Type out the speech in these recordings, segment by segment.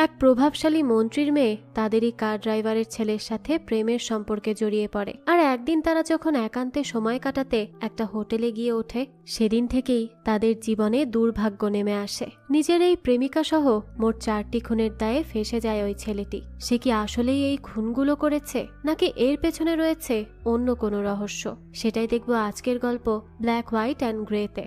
এক প্রভাবশালী মন্ত্রীর মেয়ে তাদেরই কার ড্রাইভারের ছেলের সাথে প্রেমের সম্পর্কে জড়িয়ে পড়ে। আর একদিন তারা যখন একান্তে সময় কাটাতে একটা হোটেলে গিয়ে ওঠে, সেদিন থেকেই তাদের জীবনে দুর্ভাগ্য নেমে আসে। নিজের এই প্রেমিকা সহ মোট 4টি খুনের দায়ে ফেঁসে যায় ওই ছেলেটি। সে কি আসলেই এই খুনগুলো করেছে, নাকি এর পেছনে রয়েছে অন্য কোনো রহস্য? সেটাই দেখব আজকের গল্প ব্ল্যাক, হোয়াইট অ্যান্ড গ্রেতে।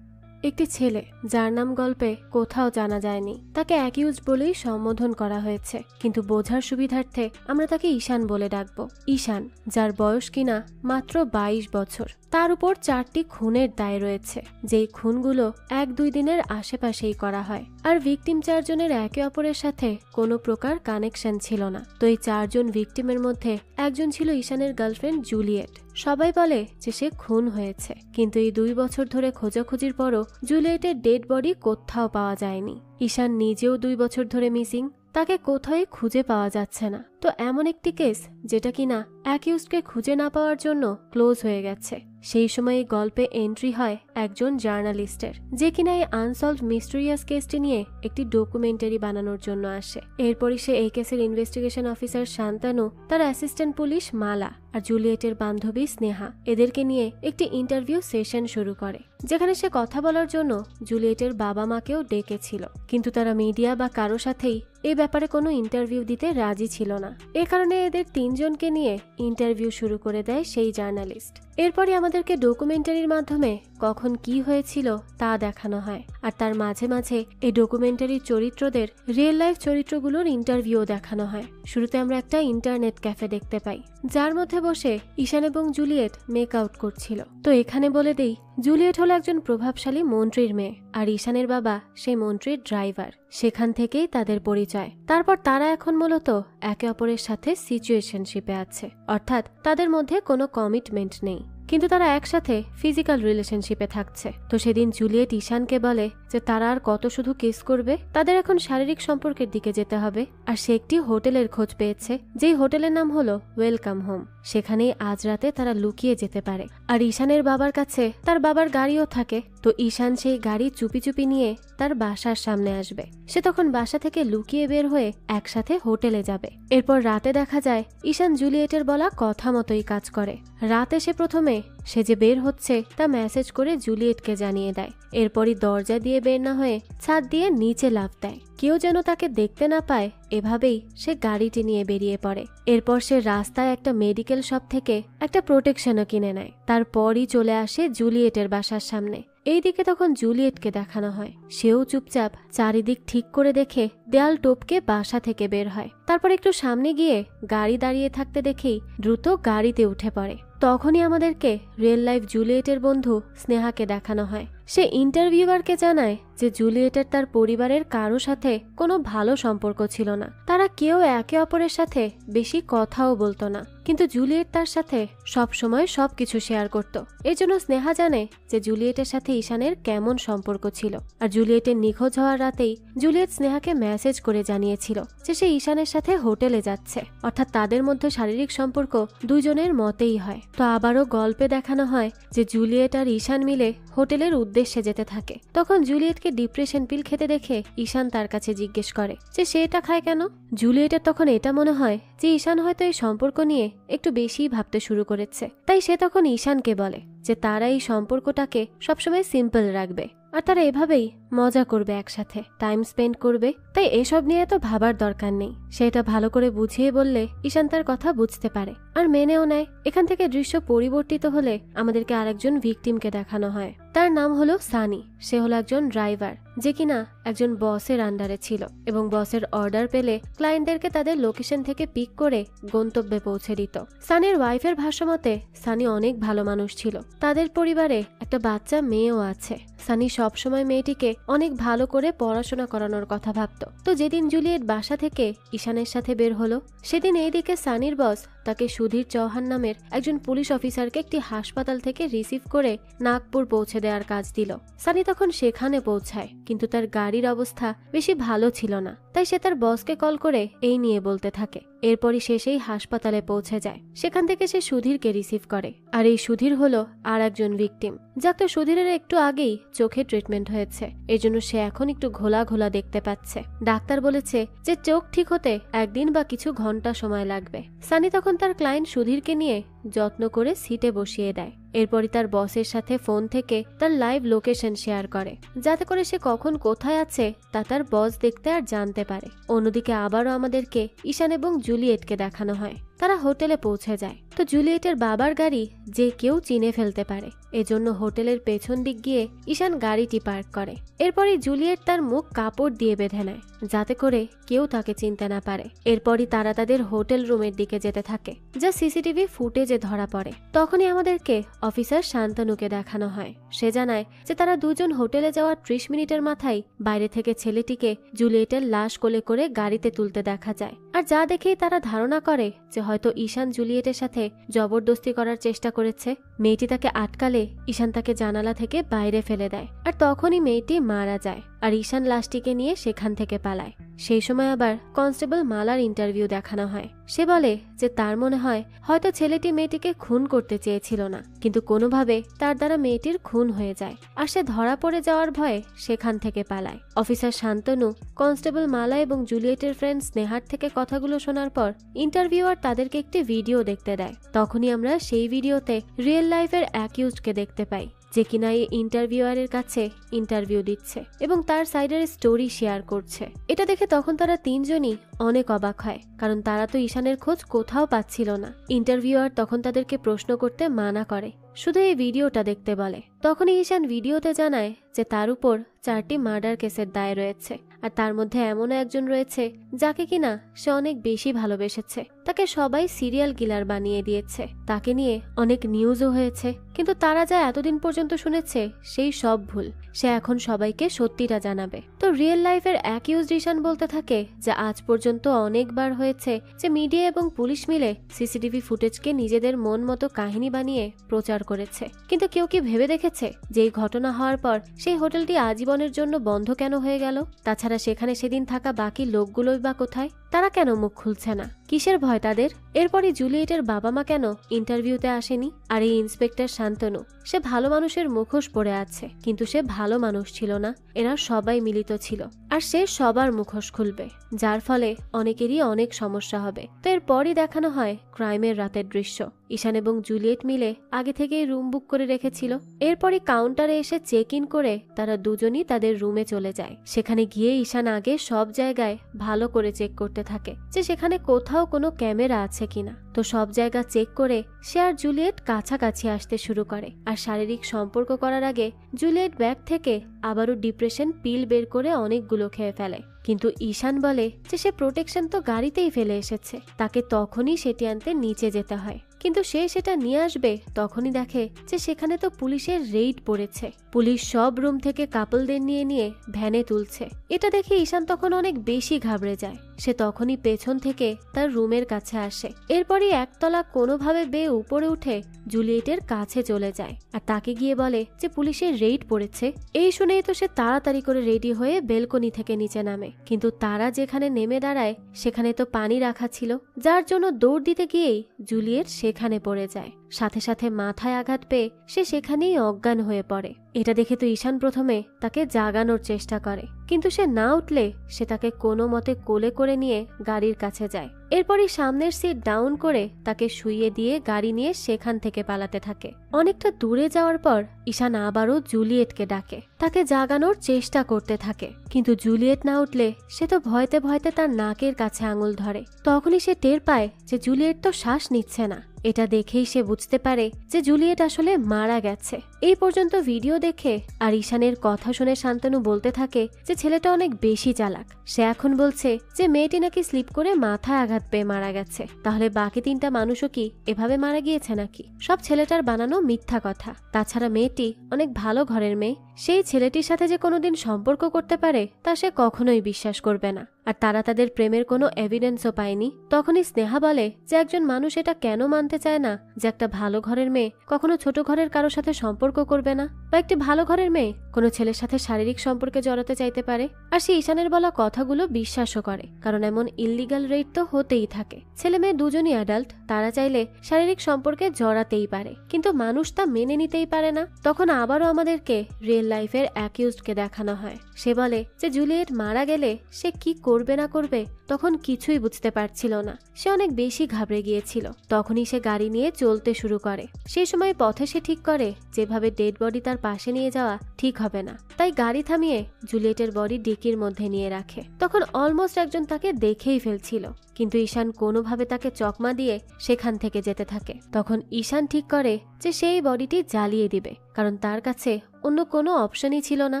একটি ছেলে যার নাম গল্পে কোথাও জানা যায়নি, তাকে অ্যাকিউজড বলেই সম্বোধন করা হয়েছে, কিন্তু বোঝার সুবিধার্থে আমরা তাকে ঈশান বলে ডাকব। ঈশান, যার বয়স কিনা মাত্র 22 বছর। তার উপর 4টি খুনের দায় রয়েছে, যেই খুনগুলো 1-2 দিনের আশেপাশেই করা হয়। আর ভিকটিম 4 জনের একে অপরের সাথে কোনো প্রকার কানেকশন ছিল না। তো এই 4 জন ভিকটিমের মধ্যে একজন ছিল ঈশানের গার্লফ্রেন্ড জুলিয়েট। সবাই বলে যে সে খুন হয়েছে, কিন্তু এই 2 বছর ধরে খোঁজাখুঁজির পরও জুলিয়েটের ডেড বডি কোথাও পাওয়া যায়নি। ঈশান নিজেও 2 বছর ধরে মিসিং, তাকে কোথায় খুঁজে পাওয়া যাচ্ছে না। তো এমন একটি কেস যেটা কিনা অ্যাকিউজডকে খুঁজে না পাওয়ার জন্য ক্লোজ হয়ে গেছে। সেই সময় এই গল্পে এন্ট্রি হয় একজন জার্নালিস্টের, যে কিনা এই আনসলভড মিস্টেরিয়াস কেসটি নিয়ে একটি ডকুমেন্টারি বানানোর জন্য আসে। এরপরই সে এই কেসের ইনভেস্টিগেশন অফিসার শান্তানু, তার অ্যাসিস্ট্যান্ট পুলিশ মালা আর জুলিয়েটের বান্ধবী স্নেহা, এদেরকে নিয়ে একটি ইন্টারভিউ সেশন শুরু করে, যেখানে সে কথা বলার জন্য জুলিয়েটের বাবা মাকেও ডেকেছিল। কিন্তু তারা মিডিয়া বা কারো সাথেই এই ব্যাপারে কোনো ইন্টারভিউ দিতে রাজি ছিল না। এ কারণে এদের 3 জনকে নিয়ে ইন্টারভিউ শুরু করে দেয় সেই জার্নালিস্ট। এরপরই আমাদেরকে ডকুমেন্টারির মাধ্যমে কখন কি হয়েছিল তা দেখানো হয়, আর তার মাঝে মাঝে এই ডকুমেন্টারির চরিত্রদের রিয়েল লাইফ চরিত্রগুলোর ইন্টারভিউ দেখানো হয়। শুরুতে আমরা একটা ইন্টারনেট ক্যাফে দেখতে পাই, যার মধ্যে বসে ঈশান এবং জুলিয়েট মেক আউট করছিল। তো এখানে বলে দেই, জুলিয়েট হলো একজন প্রভাবশালী মন্ত্রীর মেয়ে, আর ঈশানের বাবা সেই মন্ত্রীর ড্রাইভার। সেখান থেকেই তাদের পরিচয়। তারপর তারা এখন মূলত একে অপরের সাথে সিচুয়েশনশিপে আছে, অর্থাৎ তাদের মধ্যে কোনো কমিটমেন্ট নেই, কিন্তু তারা একসাথে ফিজিক্যাল রিলেশনশিপে থাকছে। তো সেদিন জুলিয়েট ঈশানকে বলে যে তারা আর কত শুধু কিস করবে, তাদের এখন শারীরিক সম্পর্কের দিকে যেতে হবে। আর সে একটি হোটেলের খোঁজ পেয়েছে, যেই হোটেলের নাম হলো ওয়েলকাম হোম। সেখানেই আজ রাতে তারা লুকিয়ে যেতে পারে। আর ঈশানের বাবার কাছে তার বাবার গাড়িও থাকে। তো ঈশান সেই গাড়ি চুপি চুপি নিয়ে তার বাসার সামনে আসবে। সে তখন বাসা থেকে লুকিয়ে বের হয়ে একসাথে হোটেলে যাবে। এরপর রাতে দেখা যায় ঈশান জুলিয়েটের বলা কথা মতোই কাজ করে। রাতে সে প্রথমে সে যে বের হচ্ছে তা মেসেজ করে জুলিয়েটকে জানিয়ে দেয়। এরপরই দরজা দিয়ে বের না হয়ে ছাদ দিয়ে নিচে লাফ দেয়, কেউ যেন তাকে দেখতে না পায়। এভাবেই সে গাড়িটি নিয়ে বেরিয়ে পড়ে। এরপর সে রাস্তায় একটা মেডিকেল শপ থেকে একটা প্রোটেকশনও কিনে নেয়। তারপরই চলে আসে জুলিয়েটের বাসার সামনে। এইদিকে তখন জুলিয়েটকে দেখানো হয়, সেও চুপচাপ চারিদিক ঠিক করে দেখে দেয়াল টপকে বাসা থেকে বের হয়। তারপর একটু সামনে গিয়ে গাড়ি দাঁড়িয়ে থাকতে দেখেই দ্রুত গাড়িতে উঠে পড়ে। তখনই আমাদেরকে রিয়েল লাইফ জুলিয়েটের বন্ধু স্নেহাকে দেখানো হয়। সে ইন্টারভিউয়ারকে জানায় যে জুলিয়েটের তার পরিবারের কারো সাথে কোনো ভালো সম্পর্ক ছিল না, তারা কেউ একে অপরের সাথে বেশি কথাও বলতো না, কিন্তু জুলিয়েট তার সাথে সব সময় সবকিছু শেয়ার করত। এই জন্য স্নেহা জানে যে জুলিয়েটের সাথে ঈশানের কেমন সম্পর্ক ছিল। আর জুলিয়েটের নিখোঁজ হওয়ার রাতেই জুলিয়েট স্নেহাকে মেসেজ করে জানিয়েছিল যে সে ঈশানের সাথে হোটেলে যাচ্ছে, অর্থাৎ তাদের মধ্যে শারীরিক সম্পর্ক 2 জনের মতেই হয়। তো আবারও গল্পে দেখানো হয় যে জুলিয়েট আর ঈশান মিলে হোটেলের উদ্দেশ্যে যেতে থাকে। তখন জুলিয়েটকে ডিপ্রেশন পিল খেতে দেখে ঈশান তার কাছে জিজ্ঞেস করে যে সে এটা খায় কেন। জুলিয়েটের তখন এটা মনে হয় যে ঈশান হয়তো এই সম্পর্ক নিয়ে একটু বেশি ভাবতে শুরু করেছে, তাই সে তখন ঈশানকে বলে যে তারা এই সম্পর্কটাকে সবসময় সিম্পল রাখবে, আর তারা এভাবেই মজা করবে, একসাথে টাইম স্পেন্ড করবে, তাই এসব নিয়ে তো ভাবার দরকার নেই। সেটা ভালো করে বুঝিয়ে বললে ঈশান তার কথা বুঝতে পারে আর মেনেও নেয়। এখান থেকে দৃশ্য পরিবর্তিত হলে আমাদেরকে আরেকজন ভিকটিমকে দেখানো হয়। তার নাম হলো সানি। সে হলো একজন ড্রাইভার, যে কিনা একজন বসের আন্ডারে ছিল এবং বসের অর্ডার পেলে ক্লায়েন্টদেরকে তাদের লোকেশন থেকে পিক করে গন্তব্যে পৌঁছে দিত। সানির ওয়াইফের ভাষ্যমতে সানি অনেক ভালো মানুষ ছিল, তাদের পরিবারে একটা বাচ্চা মেয়েও আছে। সানি সবসময় মেয়েটিকে অনেক ভালো করে পড়াশোনা করানোর কথা ভাবত। তো যেদিন জুলিয়েট বাসা থেকে ঈশানের সাথে বের হলো, সেদিন এইদিকে সানির বস তাকে সুধীর চৌহান নামের একজন পুলিশ অফিসারকে একটি হাসপাতাল থেকে রিসিভ করে নাগপুর পৌঁছে দেওয়ার কাজ দিল। সানি তখন সেখানে পৌঁছায়, কিন্তু তার গাড়ির অবস্থা বেশি ভালো ছিল না, তাই সে তার বসকে কল করে এই নিয়ে বলতে থাকে। এরপরই সে সেই হাসপাতালে পৌঁছে যায়। সেখান থেকে সে সুধীরকে রিসিভ করে। আর এই সুধীর হলো আর একজন ভিকটিম, যাকে সুধীরের একটু আগেই চোখে ট্রিটমেন্ট হয়েছে, এজন্য সে এখন একটু ঘোলা ঘোলা দেখতে পাচ্ছে। ডাক্তার বলেছে যে চোখ ঠিক হতে একদিন বা কিছু ঘন্টা সময় লাগবে। সানি তখন তার ক্লায়েন্ট সুধীরকে নিয়ে যত্ন করে সিটে বসিয়ে দেয়। এরপরই তার বসের সাথে ফোন থেকে তার লাইভ লোকেশন শেয়ার করে, যাতে করে সে কখন কোথায় আছে তা তার বস দেখতে আর জানতে পারে। অন্যদিকে আবারও আমাদেরকে ঈশান এবং জুলিয়েটকে দেখানো হয়। তারা হোটেলে পৌঁছে যায়। তো জুলিয়েটের বাবার গাড়ি যে কেউ চিনে ফেলতে পারে, এজন্য হোটেলের পেছন দিক গিয়ে ঈশান গাড়িটি পার্ক করে। এরপরই জুলিয়েট তার মুখ কাপড় দিয়ে বেঁধে নেয়, যাতে করে কেউ তাকে চিনতে না পারে। এরপরই তারা তাদের হোটেল রুমের দিকে যেতে থাকে, যা সিসিটিভি ফুটেজে ধরা পড়ে। তখনই আমাদেরকে অফিসার শান্তনুকে দেখানো হয়। সে জানায় যে তারা দুজন হোটেলে যাওয়ার 30 মিনিটের মাথায় বাইরে থেকে ছেলেটিকে জুলিয়েটের লাশ কোলে করে গাড়িতে তুলতে দেখা যায়। আর যা দেখেই তারা ধারণা করে যে হয়তো ঈশান জুলিয়েটের সাথে জবরদস্তি করার চেষ্টা করেছে। মেয়েটি তাকে আটকালে ঈশান তাকে জানালা থেকে বাইরে ফেলে দেয়, আর তখনই মেয়েটি মারা যায়। আর ঈশান লাশটিকে নিয়ে সেখান থেকে পালায়। সেই সময় আবার কনস্টেবল মালার ইন্টারভিউ দেখানো হয়। সে বলে যে তার মনে হয় হয়তো ছেলেটি মেয়েটিকে খুন করতে চেয়েছিল না, কিন্তু কোনোভাবে তার দ্বারা মেয়েটির খুন হয়ে যায়, আর সে ধরা পড়ে যাওয়ার ভয়ে সেখান থেকে পালায়। অফিসার শান্তনু কনস্টেবল মালা এবং জুলিয়েটের ফ্রেন্ড স্নেহার থেকে কথাগুলো শোনার পর ইন্টারভিউয়ার তাদেরকে একটি ভিডিও দেখতে দেয়। তখনই আমরা সেই ভিডিওতে রিয়েল লাইফের অ্যাকিউজডকে দেখতে পাই, যে কিনা এই ইন্টারভিউয়ারের কাছে ইন্টারভিউ দিচ্ছে এবং তার সাইডের স্টোরি শেয়ার করছে। এটা দেখে তখন তারা তিনজনই অনেক অবাক হয়, কারণ তারা তো ঈশানের খোঁজ কোথাও পাচ্ছিল না। ইন্টারভিউয়ার তখন তাদেরকে প্রশ্ন করতে মানা করে, শুধু এই ভিডিওটা দেখতে বলে। তখনই ঈশান ভিডিওতে জানায় যে তার উপর 4টি মার্ডার কেসের দায় রয়েছে, আর তার মধ্যে এমন একজন রয়েছে যাকে কিনা সে অনেক বেশি ভালোবেসেছে। তাকে সবাই সিরিয়াল কিলার বানিয়ে দিয়েছে, তাকে নিয়ে অনেক নিউজও হয়েছে, কিন্তু তারা যা এতদিন পর্যন্ত শুনেছে সেই সব ভুল। সে এখন সবাইকে সত্যিটা জানাবে। তো রিয়েল লাইফের অ্যাকিউজড ঈশান বলতে থাকে যে আজ পর্যন্ত অনেকবার হয়েছে যে মিডিয়া এবং পুলিশ মিলে সিসিটিভি ফুটেজকে নিজেদের মন মতো কাহিনী বানিয়ে প্রচার করেছে, কিন্তু কেউ কি ভেবে দেখেছে যে এই ঘটনা হওয়ার পর সেই হোটেলটি আজীবনের জন্য বন্ধ কেন হয়ে গেল? তাছাড়া সেখানে সেদিন থাকা বাকি লোকগুলোই বা কোথায়? তারা কেন মুখ খুলছে না? কিসের ভয় তাদের? এরপরই জুলিয়েটের বাবা মা কেন ইন্টারভিউতে আসেনি? আর এই ইন্সপেক্টর শান্তনু, সে ভালো মানুষের মুখোশ পরে আছে, কিন্তু সে ভালো মানুষ ছিল না। এরা সবাই মিলিত ছিল, আর সে সবার মুখোশ খুলবে, যার ফলে অনেকেরই অনেক সমস্যা হবে। তো এরপরই দেখানো হয় ক্রাইমের রাতের দৃশ্য। ঈশান এবং জুলিয়েট মিলে আগে থেকেই রুম বুক করে রেখেছিল। এরপরই কাউন্টারে এসে চেক ইন করে তারা দুজনই তাদের রুমে চলে যায়। সেখানে গিয়ে ঈশান আগে সব জায়গায় ভালো করে চেক করতে থাকে যে সেখানে কোথাও কোনো ক্যামেরা আছে কিনা। তো সব জায়গা চেক করে সে আর জুলিয়েট কাছাকাছি আসতে শুরু করে, আর শারীরিক সম্পর্ক করার আগে জুলিয়েট ব্যাগ থেকে আবারও ডিপ্রেশন পিল বের করে অনেকগুলো খেয়ে ফেলে। কিন্তু ঈশান বলে যে সে প্রোটেকশন তো গাড়িতেই ফেলে এসেছে, তাকে তখনই সেটি আনতে নিচে যেতে হয়। কিন্তু সে সেটা নিয়ে আসবে, তখনই দেখে যে সেখানে তো পুলিশের রেইড পড়েছে। পুলিশ সব রুম থেকে কাপলদের নিয়ে নিয়ে ভ্যানে তুলছে। এটা দেখে ঈশান তখন অনেক বেশি ঘাবড়ে যায়। সে তখনই পেছন থেকে তার রুমের কাছে আসে। এরপরই একতলা কোনোভাবে বেয়ে উপরে উঠে জুলিয়েটের কাছে চলে যায়, আর তাকে গিয়ে বলে যে পুলিশের রেইড পড়েছে। এই শুনেই তো সে তাড়াতাড়ি করে রেডি হয়ে বেলকনি থেকে নিচে নামে, কিন্তু তারা যেখানে নেমে দাঁড়ায় সেখানে তো পানি রাখা ছিল, যার জন্য দৌড় দিতে গিয়েই জুলিয়েট সেখানে পড়ে যায়। সাথে সাথে মাথায় আঘাত পেয়ে সে সেখানেই অজ্ঞান হয়ে পড়ে। এটা দেখে তো ঈশান প্রথমে তাকে জাগানোর চেষ্টা করে, কিন্তু সে না উঠলে সে তাকে কোনো মতে কোলে করে নিয়ে গাড়ির কাছে যায়। এরপরই সামনের সিট ডাউন করে তাকে শুইয়ে দিয়ে গাড়ি নিয়ে সেখান থেকে পালাতে থাকে। অনেকটা দূরে যাওয়ার পর ঈশান আবারও জুলিয়েটকে ডাকে, তাকে জাগানোর চেষ্টা করতে থাকে, কিন্তু জুলিয়েট না উঠলে সে তো ভয়তে ভয়তে তার নাকের কাছে আঙুল ধরে। তখনই সে টের পায় যে জুলিয়েট তো শ্বাস নিচ্ছে না। এটা দেখেই সে বুঝতে পারে যে জুলিয়েট আসলে মারা গেছে। এই পর্যন্ত ভিডিও দেখে আর ঈশানের কথা শুনে শান্তনু বলতে থাকে যে ছেলেটা অনেক বেশি চালাক। সে এখন বলছে যে মেয়েটি নাকি স্লিপ করে মাথায় আঘাত পেয়ে মারা গেছে। তাহলে বাকি 3টা মানুষও কি এভাবে মারা গিয়েছে নাকি? সব ছেলেটার বানানো মিথ্যা কথা। তাছাড়া মেয়েটি অনেক ভালো ঘরের মেয়ে, সেই ছেলেটির সাথে যে কোনোদিন সম্পর্ক করতে পারে তা সে কখনোই বিশ্বাস করবে না। আর তারা তাদের প্রেমের কোনো এভিডেন্সও পায়নি। তখনই স্নেহা বলে যে একজন মানুষ এটা কেন মানতে চায় না যে একটা ভালো ঘরের মেয়ে কখনো ছোট ঘরের কারোর সাথে সম্পর্ক করবে না, বা একটি ভালো ঘরের মেয়ে কোনো ছেলের সাথে শারীরিক সম্পর্কে জড়াতে চাইতে পারে। আর সে ঈশানের বলা কথাগুলো বিশ্বাসও করে, কারণ এমন ইল্লিগাল রেট তো হতেই থাকে। ছেলে মেয়ে দুজনই অ্যাডাল্ট, তারা চাইলে শারীরিক সম্পর্কে জড়াতেই পারে, কিন্তু মানুষ তা মেনে নিতেই পারে না। তখন আবারও আমাদেরকে রিয়েল লাইফের অ্যাকিউজডকে দেখানো হয়। সে বলে যে জুলিয়েট মারা গেলে সে কি করবে না করবে তখন কিছুই বুঝতে পারছিল না, সে অনেক বেশি ঘাবড়ে গিয়েছিল। তখনই সে গাড়ি নিয়ে চলতে শুরু করে। সেই সময় পথে সে ঠিক করে যেভাবে ডেড বডি তার পাশে নিয়ে যাওয়া ঠিক হবে না, তাই গাড়ি থামিয়ে জুলিয়েটের বডি ডিকির মধ্যে নিয়ে রাখে। তখন অলমোস্ট একজন তাকে দেখেই ফেলছিল, কিন্তু ঈশান কোনোভাবে তাকে চকমা দিয়ে সেখান থেকে যেতে থাকে। তখন ঈশান ঠিক করে যে সেই বডিটি জ্বালিয়ে দিবে, কারণ তার কাছে অন্য কোনো অপশনই ছিল না।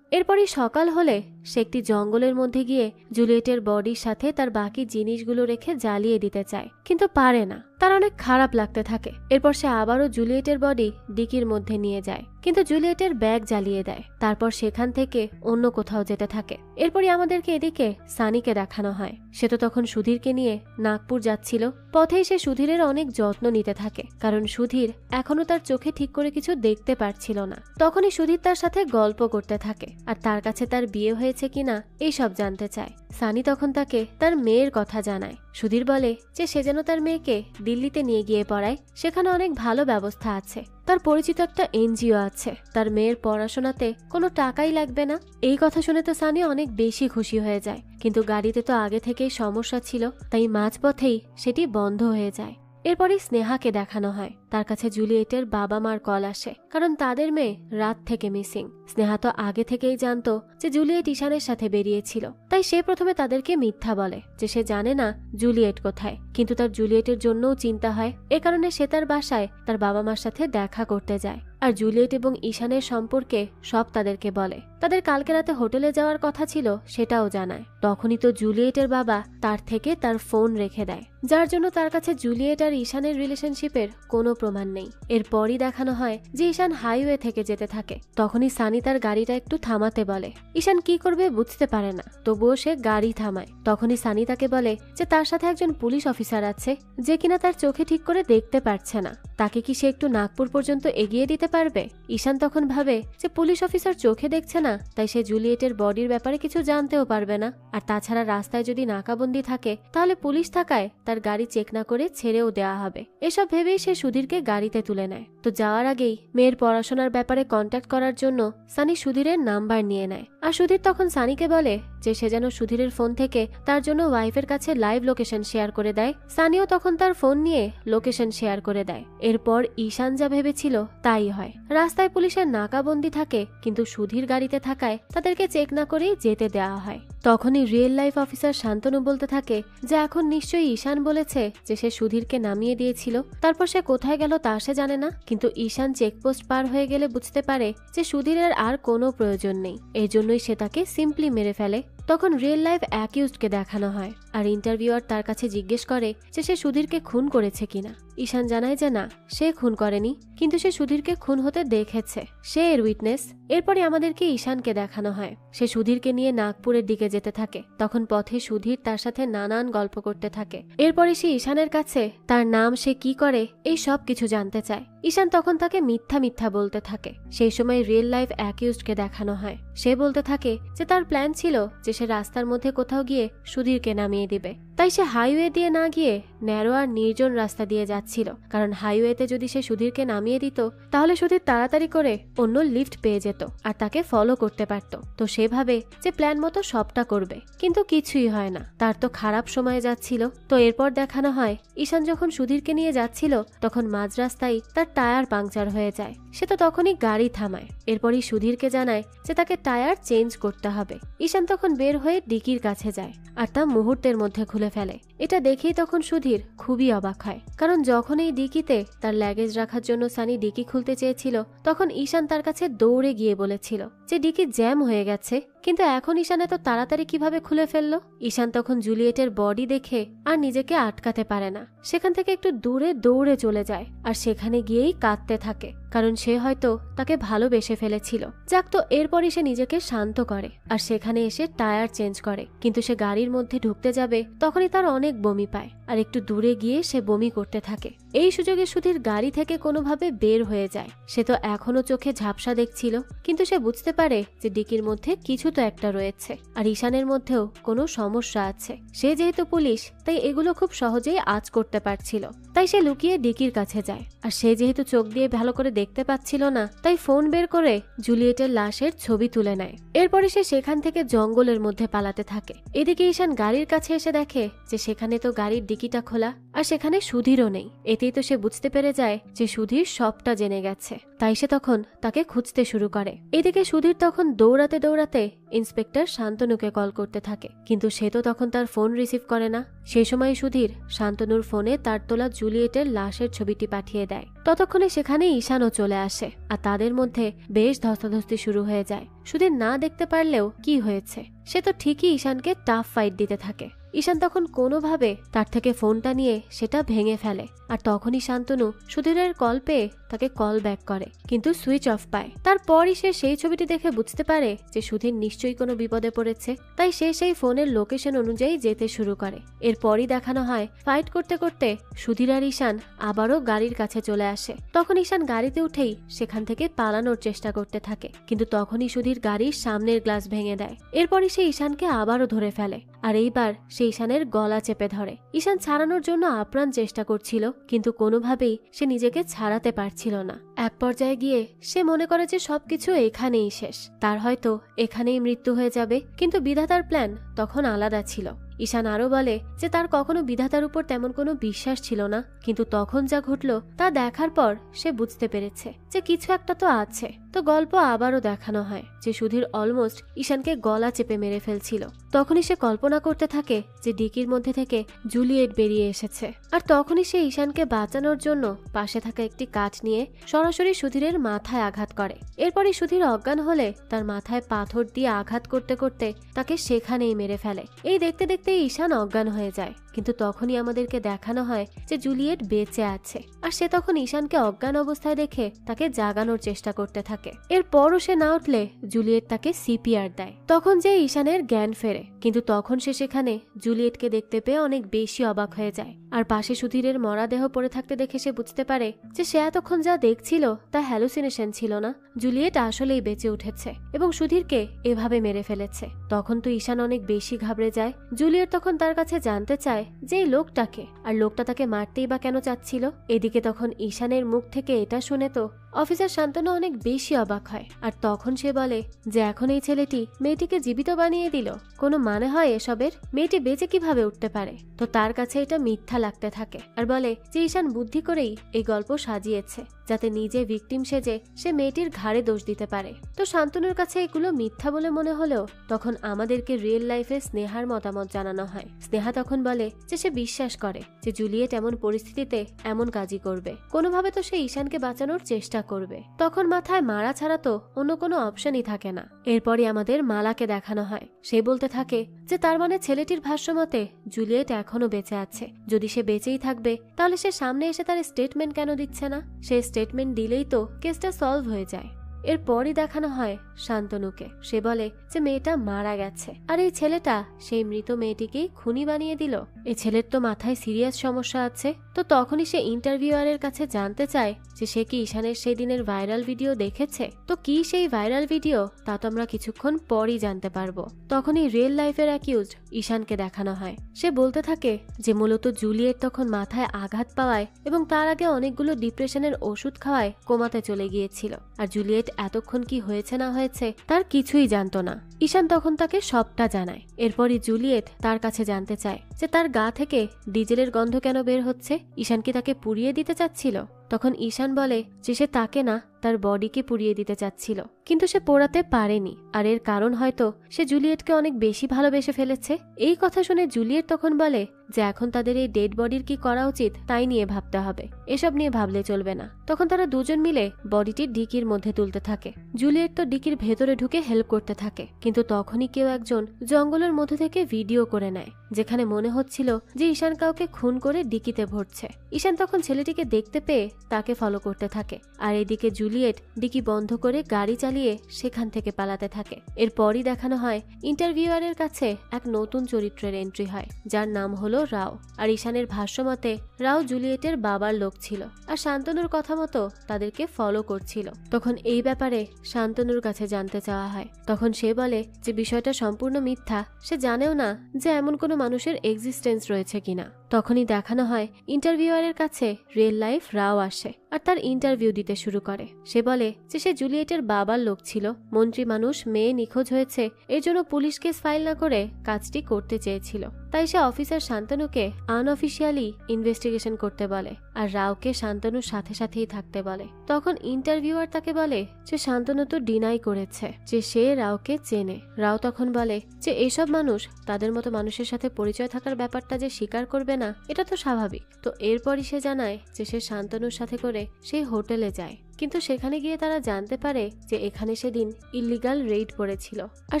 এরপরই সকাল হলে সে একটি জঙ্গলের মধ্যে গিয়ে জুলিয়েটের বডির সাথে তার বাকি জিনিসগুলো রেখে জ্বালিয়ে দিতে চায়, কিন্তু পারে না। তার অনেক খারাপ লাগতে থাকে। এরপর সে আবারও জুলিয়েটের বডি ডিকির মধ্যে নিয়ে যায়, কিন্তু জুলিয়েটের ব্যাগ জ্বালিয়ে দেয়। তারপর সেখান থেকে অন্য কোথাও যেতে থাকে। এরপরই আমাদেরকে এদিকে সানিকে দেখানো হয়। সে তো তখন সুধীরকে নিয়ে নাগপুর যাচ্ছিল। পথেই সে সুধীরের অনেক যত্ন নিতে থাকে, কারণ সুধীর এখনো তার চোখে ঠিক করে কিছু দেখতে পারছিল না। তখনই সুধীর তার সাথে গল্প করতে থাকে, আর তার কাছে তার বিয়ে হয়েছে কিনা এইসব জানতে চায়। সানি তখন তাকে তার মেয়ের কথা জানায়। সুধীর বলে যে সে যেন তার মেয়েকে দিল্লিতে নিয়ে গিয়ে পড়ায়, সেখানে অনেক ভালো ব্যবস্থা আছে, তার পরিচিত একটা এনজিও আছে, তার মেয়ের পড়াশোনাতে কোনো টাকাই লাগবে না। এই কথা শুনে তো সানি অনেক বেশি খুশি হয়ে যায়, কিন্তু গাড়িতে তো আগে থেকেই সমস্যা ছিল, তাই মাঝপথেই সেটি বন্ধ হয়ে যায়। এরপরই স্নেহাকে দেখানো হয়। তার কাছে জুলিয়েটের বাবা মার কল আসে, কারণ তাদের মেয়ে রাত থেকে মিসিং। স্নেহা তো আগে থেকেই জানতো যে জুলিয়েট ঈশানের সাথে বেরিয়েছিল, তাই সে প্রথমে তাদেরকে মিথ্যা বলে যে সে জানে না জুলিয়েট কোথায়, কিন্তু তার জুলিয়েটের জন্যও চিন্তা হয়। এ কারণে সে তার বাসায় তার বাবা মার সাথে দেখা করতে যায়, আর জুলিয়েট এবং ঈশানের সম্পর্কে সব তাদেরকে বলে। তাদের কালকে রাতে হোটেলে যাওয়ার কথা ছিল সেটাও জানায়। তখনই তো জুলিয়েটের বাবা তার থেকে তার ফোন রেখে দেয়, যার জন্য তার কাছে জুলিয়েট আর ঈশানের রিলেশনশিপের কোনো প্রমাণ নেই। এরপরই দেখানো হয় যে ঈশান হাইওয়ে থেকে যেতে থাকে। তখনই সানি তার গাড়িটা একটু থামাতে বলে। ঈশান কি করবে বুঝতে পারে না, তবুও সে গাড়ি থামায়। তখনই সানি তাকে বলে যে তার সাথে একজন পুলিশ অফিসার আছে যে কিনা তার চোখে ঠিক করে দেখতে পারছে না, তাকে কি সে একটু নাগপুর পর্যন্ত এগিয়ে দিতে পারবে। ঈশান তখন ভাবে যে পুলিশ অফিসার চোখে দেখছে না, তাই সে জুলিয়েটের বডির ব্যাপারে কিছু জানতেও পারবে না। আর তাছাড়া রাস্তায় যদি নাকাবন্দি থাকে তাহলে পুলিশ থাকায় তার গাড়ি চেক না করে ছেড়েও দেওয়া হবে। এসব ভেবেই সে সুধীরকে গাড়িতে তুলে নেয়। তো যাওয়ার আগেই মেয়ের পড়াশোনার ব্যাপারে কন্ট্যাক্ট করার জন্য সানি সুধীরের নাম্বার নিয়ে নেয়। আর সুধীর তখন সানিকে বলে যে সে যেন সুধীরের ফোন থেকে তার জন্য ওয়াইফের কাছে লাইভ লোকেশন শেয়ার করে দেয়। সানিও তখন তার ফোন নিয়ে লোকেশন শেয়ার করে দেয়। এরপর ঈশান যা ভেবেছিল তাই হয়। রাস্তায় পুলিশের নাকাবন্দি থাকে, কিন্তু সুধীর গাড়িতে থাকায় তাদেরকে চেক না করেই যেতে দেওয়া হয়। তখনই রিয়েল লাইফ অফিসার শান্তনু বলতে থাকে যে এখন নিশ্চয়ই ঈশান বলেছে যে সে সুধীরকে নামিয়ে দিয়েছিল, তারপর সে কোথায় গেল তা সে জানে না, কিন্তু ঈশান চেকপোস্ট পার হয়ে গেলে বুঝতে পারে যে সুধীরের আর কোনো প্রয়োজন নেই, এই জন্যই সে তাকে সিম্পলি মেরে ফেলে। তখন রিয়েল লাইফ অ্যাকিউজডকে দেখানো হয়, আর ইন্টারভিউয়ার তার কাছে জিজ্ঞেস করে যে সে সুধীরকে খুন করেছে কিনা। ঈশান জানায় যে না, সে খুন করেনি, কিন্তু সে সুধীরকে খুন হতে দেখেছে, সে এর উইটনেস। এরপরে আমাদেরকে ঈশানকে দেখানো হয়। সে সুধীরকে নিয়ে নাগপুরের দিকে যেতে থাকে। তখন পথে সুধীর তার সাথে নানান গল্প করতে থাকে। এরপরে সে ঈশানের কাছে তার নাম, সে কি করে, এই সব কিছু জানতে চায়। ঈশান তখন তাকে মিথ্যা মিথ্যা বলতে থাকে। সেই সময় রিয়েল লাইফ অ্যাকিউজডকে দেখানো হয়। সে বলতে থাকে যে তার প্ল্যান ছিল যে সে রাস্তার মধ্যে কোথাও গিয়ে সুধীরকে নামিয়ে দিবে, তাই সে হাইওয়ে দিয়ে না গিয়ে ন্যারো আর নির্জন রাস্তা দিয়ে যাচ্ছিল, কারণ হাইওয়েতে যদি সে সুধীরকে নামিয়ে দিত তাহলে সুধীর তাড়াতাড়ি করে অন্য লিফট পেয়ে যেত আর তাকে ফলো করতে পারত। তো সেভাবে যে প্ল্যান মতো সবটা করবে, কিন্তু কিছুই হয় না, তার তো খারাপ সময় যাচ্ছিল। তো এরপর দেখানো হয় ঈশান যখন সুধীরকে নিয়ে যাচ্ছিল তখন মাঝ রাস্তায় তার টায়ার পাংচার হয়ে যায়। সে তো তখনই গাড়ি থামায়। এরপরই সুধীরকে জানায় যে তাকে টায়ার চেঞ্জ করতে হবে। ঈশান তখন বের হয়ে ডিকির কাছে যায়, আর তা মুহূর্তের মধ্যে খুলে ফেলে। এটা দেখেই তখন সুধীর খুবই অবাক হয়, কারণ যখন এই ডিকিতে তার ল্যাগেজ রাখার জন্য সানি ডিকি খুলতে চেয়েছিল তখন ঈশান তার কাছে দৌড়ে গিয়ে বলেছিল যে যে ডিকি জ্যাম হয়ে গেছে, কিন্তু এখন ঈশান এত তাড়াতাড়ি কিভাবে খুলে ফেললো। ঈশান তখন জুলিয়েটের বডি দেখে আর নিজেকে আটকাতে পারে না, সেখান থেকে একটু দূরে দৌড়ে চলে যায় আর সেখানে গিয়েই কাঁদতে থাকে, কারণ সে হয়তো তাকে ভালোবেসে ফেলেছিল। যাক, তো এরপরই সে নিজেকে শান্ত করে আর সেখানে এসে টায়ার চেঞ্জ করে, কিন্তু সে গাড়ির মধ্যে ঢুকতে যাবে তখনই তার অনেক বমি পায় আর একটু দূরে গিয়ে সে বমি করতে থাকে। এই সুযোগে সুধীর গাড়ি থেকে কোনোভাবে বের হয়ে যায়। সে তো এখনো চোখে ঝাপসা দেখছিল, কিন্তু সে বুঝতে পারে যে ডিকির মধ্যে কিছু তো একটা রয়েছে আর ঈশানের মধ্যেও কোনো সমস্যা আছে। সে যেহেতু পুলিশ, তাই এগুলো খুব সহজেই আঁচ করতে পারছিল, তাই সে লুকিয়ে ডিকির কাছে যায়। আর সে যেহেতু চোখ দিয়ে ভালো করে দেখতে পাচ্ছিল না, তাই ফোন বের করে জুলিয়েটের লাশের ছবি তুলে নেয়। এরপরে সে সেখান থেকে জঙ্গলের মধ্যে পালাতে থাকে। এদিকে ঈশান গাড়ির কাছে এসে দেখে যে সেখানে তো গাড়ির ডিকিটা খোলা আর সেখানে সুধীরও নেই। এতেই তো সে বুঝতে পেরে যায় যে সুধীর সবটা জেনে গেছে, তাই সে তখন তাকে খুঁজতে শুরু করে। এদিকে সুধীর তখন দৌড়াতে দৌড়াতে ইন্সপেক্টর শান্তনুকে কল করতে থাকে, কিন্তু সে তো তখন তার ফোন রিসিভ করে না। সেই সময় সুধীর শান্তনুর ফোনে তার তোলা জুলিয়েটের লাশের ছবিটি পাঠিয়ে দেয়। ততক্ষণে সেখানে ঈশানও চলে আসে আর তাদের মধ্যে বেশ ধস্তাধস্তি শুরু হয়ে যায়। সুধীর না দেখতে পারলেও কি হয়েছে, সে তো ঠিকই ঈশানকে টাফ ফাইট দিতে থাকে। ঈশান তখন কোনোভাবে তার থেকে ফোনটা নিয়ে সেটা ভেঙে ফেলে আর তখনই শান্তনু সুধীরের কল পেয়ে তাকে কল ব্যাক করে, কিন্তু সুইচ অফ পায়। তারপরই সে সেই ছবিটি দেখে বুঝতে পারে যে সুধীর নিশ্চয়ই কোনো বিপদে পড়েছে, তাই সে সেই ফোনের লোকেশন অনুযায়ী যেতে শুরু করে। এরপরই দেখানো হয় ফাইট করতে করতে সুধীর আর ঈশান আবারও গাড়ির কাছে চলে আসে। তখন ঈশান গাড়িতে উঠেই সেখান থেকে পালানোর চেষ্টা করতে থাকে, কিন্তু তখনই সুধীর গাড়ির সামনের গ্লাস ভেঙে দেয়। এরপরই সে ঈশানকে আবারও ধরে ফেলে আর এইবার সে ঈশানের গলা চেপে ধরে। ঈশান ছাড়ানোর জন্য আপ্রাণ চেষ্টা করছিল, কিন্তু কোনোভাবেই সে নিজেকে ছাড়াতে পারছিল না। এক পর্যায়ে গিয়ে সে মনে করে যে সবকিছু এখানেই শেষ, তার হয়তো এখানেই মৃত্যু হয়ে যাবে, কিন্তু বিধাতার প্ল্যান তখন আলাদা ছিল। ঈশান আরো বলে যে তার কখনো বিধাতার উপর তেমন কোনো বিশ্বাস ছিল না, কিন্তু তখন যা ঘটলো তা দেখার পর সে বুঝতে পেরেছে যে কিছু একটা তো আছে। তো গল্প আবারও দেখানো হয় যে সুধীর অলমোস্ট ঈশানকে গলা চেপে মেরে ফেলছিল। তখনই সে কল্পনা করতে থাকে যে ডিকির মধ্যে থেকে জুলিয়েট বেরিয়ে এসেছে, আর তখনই সে ঈশানকে বাঁচানোর জন্য পাশে থাকা একটি কাঠ নিয়ে সরাসরি সুধীরের মাথায় আঘাত করে। এরপরই সুধীর অজ্ঞান হলে তার মাথায় পাথর দিয়ে আঘাত করতে করতে তাকে সেখানেই মেরে ফেলে। এই দেখতে দেখতে ঈশান অজ্ঞান হয়ে যায়, কিন্তু তখনই আমাদেরকে দেখানো হয় যে জুলিয়েট বেঁচে আছে আর সে তখন ঈশানকে অজ্ঞান অবস্থায় দেখে তাকে জাগানোর চেষ্টা করতে থাকে। এরপরও সে না উঠলে জুলিয়েট তাকে সিপিআর দেয়। তখন যে ঈশানের জ্ঞান ফেরে, কিন্তু তখন সে সেখানে জুলিয়েটকে দেখতে পেয়ে অনেক বেশি অবাক হয়ে যায় আর পাশে সুধীরের মরাদেহ পড়ে থাকতে দেখে সে বুঝতে পারে যে সে এতক্ষণ যা দেখছিল তা হ্যালুসিনেশন ছিল না, জুলিয়েট আসলেই বেঁচে উঠেছে এবং সুধীরকে এভাবে মেরে ফেলেছে। তখন তো ঈশান অনেক বেশি ঘাবড়ে যায়। জুলিয়েট তখন তার কাছে জানতে চায় যে এই লোকটাকে, আর লোকটা তাকে মারতেই বা কেন চাচ্ছিল। এদিকে তখন ঈশানের মুখ থেকে এটা শুনে তো অফিসার শান্তনু অনেক বেশি অবাক হয় আর তখন সে বলে যে এখন এই ছেলেটি মেয়েটিকে জীবিত বানিয়ে দিল, কোনো মানে হয় এসবের? মেয়েটি বেঁচে কিভাবে উঠতে পারে? তো তার কাছে এটা মিথ্যা লাগতে থাকে আর বলে যে ঈশান বুদ্ধি করেই এই গল্প সাজিয়েছে যাতে নিজে ভিকটিম সেজে সে মেয়েটির ঘাড়ে দোষ দিতে পারে। তো শান্তনুর কাছে এগুলো মিথ্যা বলে মনে হলেও তখন আমাদেরকে রিয়েল লাইফে স্নেহার মতামত জানানো হয়। স্নেহা তখন বলে যে সে বিশ্বাস করে যে জুলিয়েট এমন পরিস্থিতিতে এমন কাজই করবে, কোনোভাবে তো সে ঈশানকে বাঁচানোর চেষ্টা করবে। তখন মাথায় মারা ছাড়া তো অন্য কোনো অপশনই থাকে না। এরপরই আমাদের মালাকে দেখানো হয়। সে বলতে থাকে যে তার মানে ছেলেটির ভাষ্যমতে জুলিয়েট এখনো বেঁচে আছে। যদি সে বেঁচেই থাকবে তাহলে সে সামনে এসে তার স্টেটমেন্ট কেন দিচ্ছে না? সে স্টেটমেন্ট দিলেই তো কেসটা সলভ হয়ে যায়। এরপরই দেখানো হয় শান্তনুকে। সে বলে যে মেয়েটা মারা গেছে আর এই ছেলেটা সেই মৃত মেয়েটিকেই খুনি বানিয়ে দিল। এই ছেলের তো মাথায় সিরিয়াস সমস্যা আছে। তো তখনই সে ইন্টারভিউয়ারের কাছে জানতে চায় যে সে কি ঈশানের সেই দিনের ভাইরাল ভিডিও দেখেছে। তো কি সেই ভাইরাল ভিডিও তা তো আমরা কিছুক্ষণ পরই জানতে পারবো। তখনই রিয়েল লাইফের অ্যাকিউজড ঈশানকে দেখানো হয়। সে বলতে থাকে যে মূলত জুলিয়েট তখন মাথায় আঘাত পাওয়ায় এবং তার আগে অনেকগুলো ডিপ্রেশনের ওষুধ খাওয়ায় কোমাতে চলে গিয়েছিল, আর জুলিয়েট এতক্ষণ কি হয়েছে না হয়েছে তার কিছুই জানতো না। ঈশান তখন তাকে সবটা জানায়। এরপরই জুলিয়েট তার কাছে জানতে চায় যে তার গা থেকে ডিজেলের গন্ধ কেন বের হচ্ছে, ঈশান কি তাকে পুড়িয়ে দিতে চাচ্ছিল। তখন ঈশান বলে যে সে তাকে না, তার বডিকে পুড়িয়ে দিতে চাচ্ছিল, কিন্তু সে পোড়াতে পারেনি। আর এর কারণ হয়তো সে জুলিয়েটকে অনেক বেশি ভালোবেসে ফেলেছে। এই কথা শুনে জুলিয়েট তখন বলে যে এখন তাদের এই ডেড বডির কি করা উচিত তাই নিয়ে ভাবতে হবে, এসব নিয়ে ভাবলে চলবে না। তখন তারা দুজন মিলে বডিটি ডিকির মধ্যে তুলতে থাকে। জুলিয়েট তো ডিকির ভেতরে ঢুকে হেল্প করতে থাকে, কিন্তু তখনই কেউ একজন জঙ্গলের মধ্যে থেকে ভিডিও করে নেয়, যেখানে মনে হচ্ছিল যে ঈশান কাউকে খুন করে ডিকিতে ভরছে। ঈশান তখন ছেলেটিকে দেখতে পেয়ে তাকে ফলো করতে থাকে, আর এদিকে জুলিয়েট ডিকি বন্ধ করে গাড়ি চালিয়ে সেখান থেকে পালাতে থাকে। এরপরই দেখানো হয় ইন্টারভিউয়ারের কাছে এক নতুন চরিত্রের এন্ট্রি হয়, যার নাম হলো রাও। আর ঈশানের ভাষ্যমতে রাও জুলিয়েটের বাবার লোক ছিল, আর শান্তনুর কথা মতো তাদেরকে ফলো করছিল। তখন এই ব্যাপারে শান্তনুর কাছে জানতে চাওয়া হয়। তখন সে বলে যে বিষয়টা সম্পূর্ণ মিথ্যা, সে জানেও না যে এমন কোনো মানুষের এক্সিস্টেন্স রয়েছে কিনা। তখনই দেখানো হয় ইন্টারভিউয়ারের কাছে রিয়েল লাইফ রাও আসে আর তার ইন্টারভিউ দিতে শুরু করে। সে বলে যে সে জুলিয়েটের বাবার লোক ছিল, মন্ত্রী মানুষ, মেয়ে নিখোঁজ হয়েছে, এর জন্য পুলিশ কেস ফাইল না করে কাজটি করতে চেয়েছিল। তাই সে অফিসার শান্তনুকে আনঅফিসিয়ালি ইনভেস্টিগেশন করতে বলে, আর রাওকে শান্তনুর সাথে সাথেই থাকতে বলে। তখন ইন্টারভিউয়ার তাকে বলে যে শান্তনু তো ডিনাই করেছে যে সে রাওকে চেনে। রাও তখন বলে যে এসব মানুষ তাদের মতো মানুষের সাথে পরিচয় থাকার ব্যাপারটা যে স্বীকার করবে না, এটা তো স্বাভাবিক। তো এরপরই সে জানায় যে সে শান্তনুর সাথে করে সেই হোটেলে যায়, কিন্তু সেখানে গিয়ে তারা জানতে পারে যে এখানে সেদিন ইল্লিগাল রেইড পড়েছিল আর